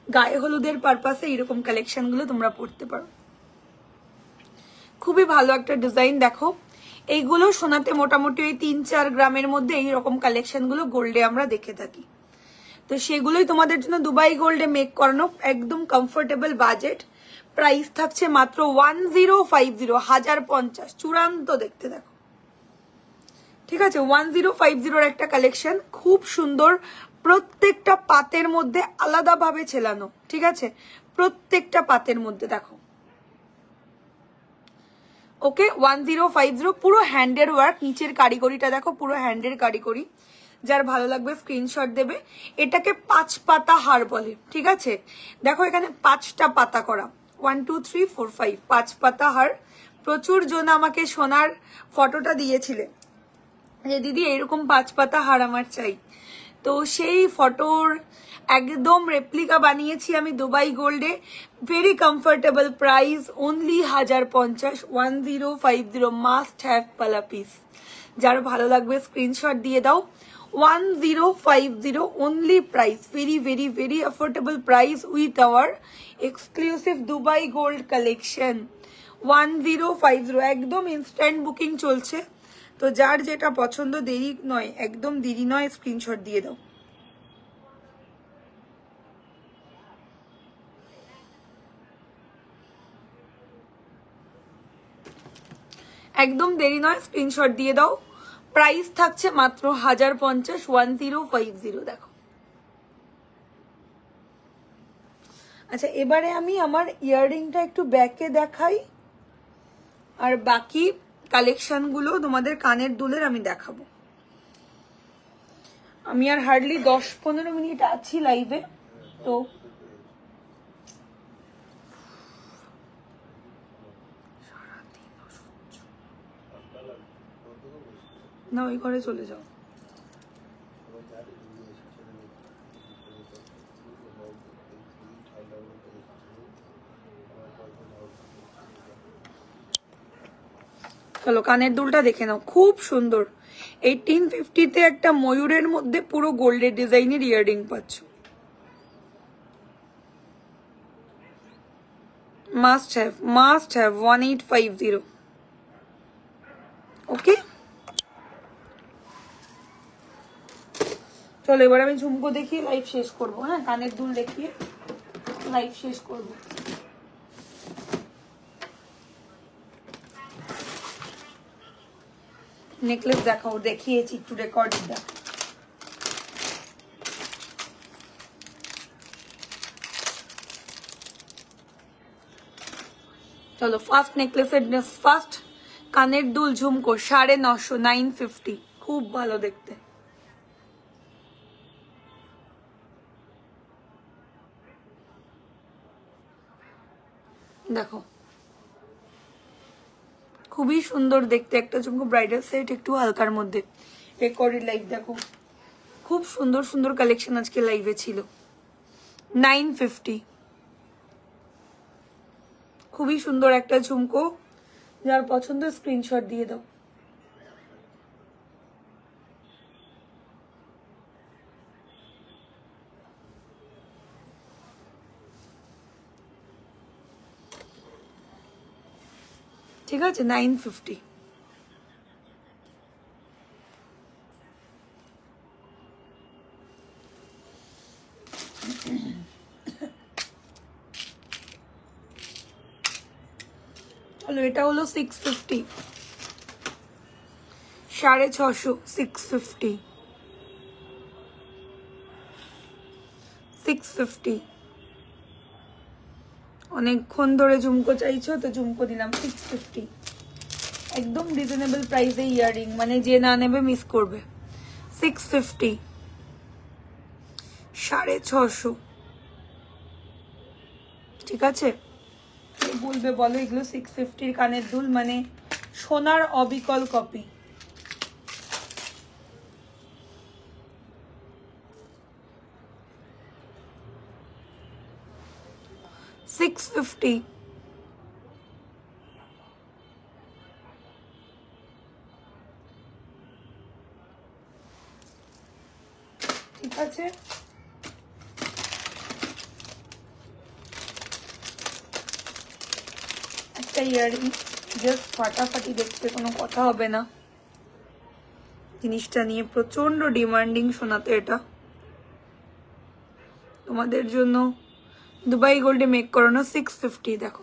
গায়ে হলুদের পারপাসে এরকম কালেকশন গুলো তোমরা পড়তে পারো। খুবই ভালো একটা ডিজাইন। দেখো এইগুলো সোনাতে মোটামুটি ওই 3-4 গ্রামের মধ্যে এইরকম কালেকশন গুলো গোল্ডে আমরা দেখে থাকি, তো সেগুলোই তোমাদের জন্য দুবাই গোল্ডে মেক করানো, একদম কমফোর্টেবল বাজেট। প্রাইস থাকছে মাত্র 1050, 1050, চূড়ান্ত দেখতে। দেখো ঠিক আছে, 1050 একটা কালেকশন, খুব সুন্দর। প্রত্যেকটা পাতের মধ্যে আলাদাভাবে ছেলানো, ঠিক আছে, প্রত্যেকটা পাতের মধ্যে। দেখো ওকে 1050, পুরো হ্যান্ডের ওয়ার্ক, নিচের কারিগরিটা দেখো পুরো হ্যান্ডের কারিগরি। যার ভালো লাগবে স্ক্রিনশট দেবে। এটাকে 5 পাতা হার বলে, ঠিক আছে। দেখো এখানে 5টা পাতা করা, 1 2 3 4 5, 5 পাতা হার। প্রচুর জন আমাকে সোনার ফটোটা দিয়েছিলে যে দিদি এরকম 5 পাতা হার আমার চাই, তো সেই ফটোর একদম রেপ্লিকা বানিয়েছি আমি দুবাই গোল্ডে। Very comfortable price, only 1050, 1050, must have পালা পিস। যার ভালো লাগবে স্ক্রিনশট দিয়ে দাও। 1050 only price, very very very affordable price with our exclusive Dubai gold collection. 1050 একদম ইনস্ট্যান্ট বুকিং চলছে, তো যার যেটা পছন্দ দেরি নয়, একদম দেরি নয়, স্ক্রিনশট দিয়ে দাও। একদম দেরি নয়, স্ক্রিনশট দিয়ে দাও। প্রাইস থাকছে মাত্র 1050, 1050। দেখো আচ্ছা এবারে আমি আমার ইয়াররিংটা একটু ব্যাকে দেখাই, আর বাকি কালেকশন গুলো তোমাদের কানের দুলের আমি দেখাবো। আমি আর হার্ডলি 10-15 মিনিট আছি লাইভে, তো না ওই ঘরে চলে যাও। চলো কানের দুলটা দেখে নাও, খুব সুন্দর। 1850-তে একটা ময়ূরের মধ্যে পুরো গোল্ডের ডিজাইনের ইয়াররিং পাচ্ছ। Must have 1850। ওকে চলো এবার আমি ঝুমকো দেখিয়ে লাইভ শেষ করবো। হ্যাঁ কানের দুল দেখিয়ে লাইভ শেষ করবো। নেকলেস দেখাও, দেখিয়েছি একটু রেকর্ডিং দেখো। চলো ফার্স্ট নেকলেসের ফার্স্ট কানের দুল ঝুমকো 950, 950, খুব ভালো দেখতে। দেখো খুবই সুন্দর দেখতে একটা ঝুমকো, ব্রাইডাল সেট একটু হালকার মধ্যে। রেকর্ডেড লাইভ দেখো, খুব সুন্দর সুন্দর কালেকশন আজকে লাইভে ছিল। 950, খুবই সুন্দর একটা ঝুমকো। যার পছন্দ স্ক্রিনশট দিয়ে দাও। ঠিক আছে 950। চলো এটা হলো 650, 650, 650, 650। অনেকক্ষণ ধরে ঝুমকো চাইছো তো ঝুমকো দিলাম 650। একদম রিজনেবল প্রাইসে ইয়াররিং, মানে যে না নেবে মিস করবে। 650, 650। ঠিক আছে বলবে বলো এগুলো 650 কানের দুল মানে সোনার অবিকল কপি। $650। ঠিক আছে একটা ইয়াররিং জাস্ট ফাটাফাটি দেখতে, কোনো কথা হবে না। জিনিসটা নিয়ে প্রচন্ড ডিমান্ডিং শোনাতে, এটা তোমাদের জন্য দুবাই গোল্ডে মেক করানো 650। দেখো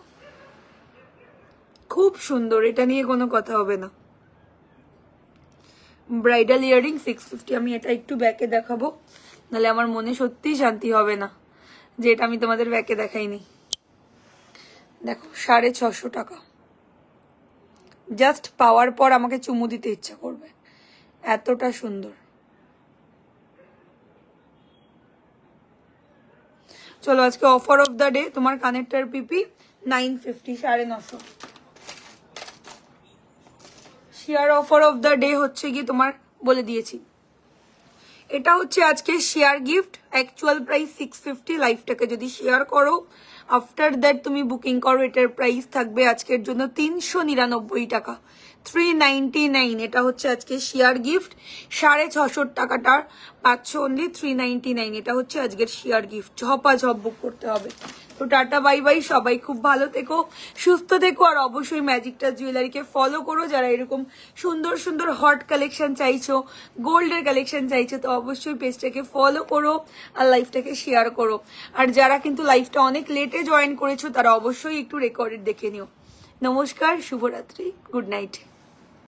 খুব সুন্দর, এটা নিয়ে কোনো কথা হবে না। Bridal earring 650। আমি এটা একটু ব্যাকে দেখাবো, নাহলে আমার মনে সত্যি শান্তি হবে না যে এটা আমি তোমাদের ব্যাকে দেখাইনি। দেখো 650 টাকা। জাস্ট পাওয়ার পর আমাকে চুমু দিতে ইচ্ছা করবে, এতটা সুন্দর। চলো আজকে অফার অফ দ্য ডে তোমার connector PP 950, 950। Share offer of the day হচ্ছে গিয়ে তোমার বলে দিয়েছি, এটা হচ্ছে আজকে শেয়ার গিফট। Actual price 650। লাইভটাকে যদি শেয়ার করো আফটার দ্যাট তুমি বুকিং করো, এটার প্রাইস থাকবে আজকের জন্য 399 টাকা, 399। এটা হচ্ছে আজকে শেয়ার গিফট। 650 টাকাটার পাচ্ছ অনলি 399। এটা হচ্ছে আজকের শেয়ার গিফট। ঝপাঝপ বুক করতে হবে। তো টাটা বাই বাই, সবাই খুব ভালো থেকো, সুস্থ থেকো, আর অবশ্যই ম্যাজিকটা জুয়েলারিকে ফলো করো। যারা এরকম সুন্দর সুন্দর হট কালেকশন চাইছো, গোল্ডের কালেকশন চাইছো, তো অবশ্যই পেজটাকে ফলো করো আর লাইভটাকে শেয়ার করো। আর যারা কিন্তু লাইভটা অনেক লেটে জয়েন করেছো তারা অবশ্যই একটু রেকর্ডেড দেখে নিও। নমস্কার, শুভরাত্রি, গুড নাইট।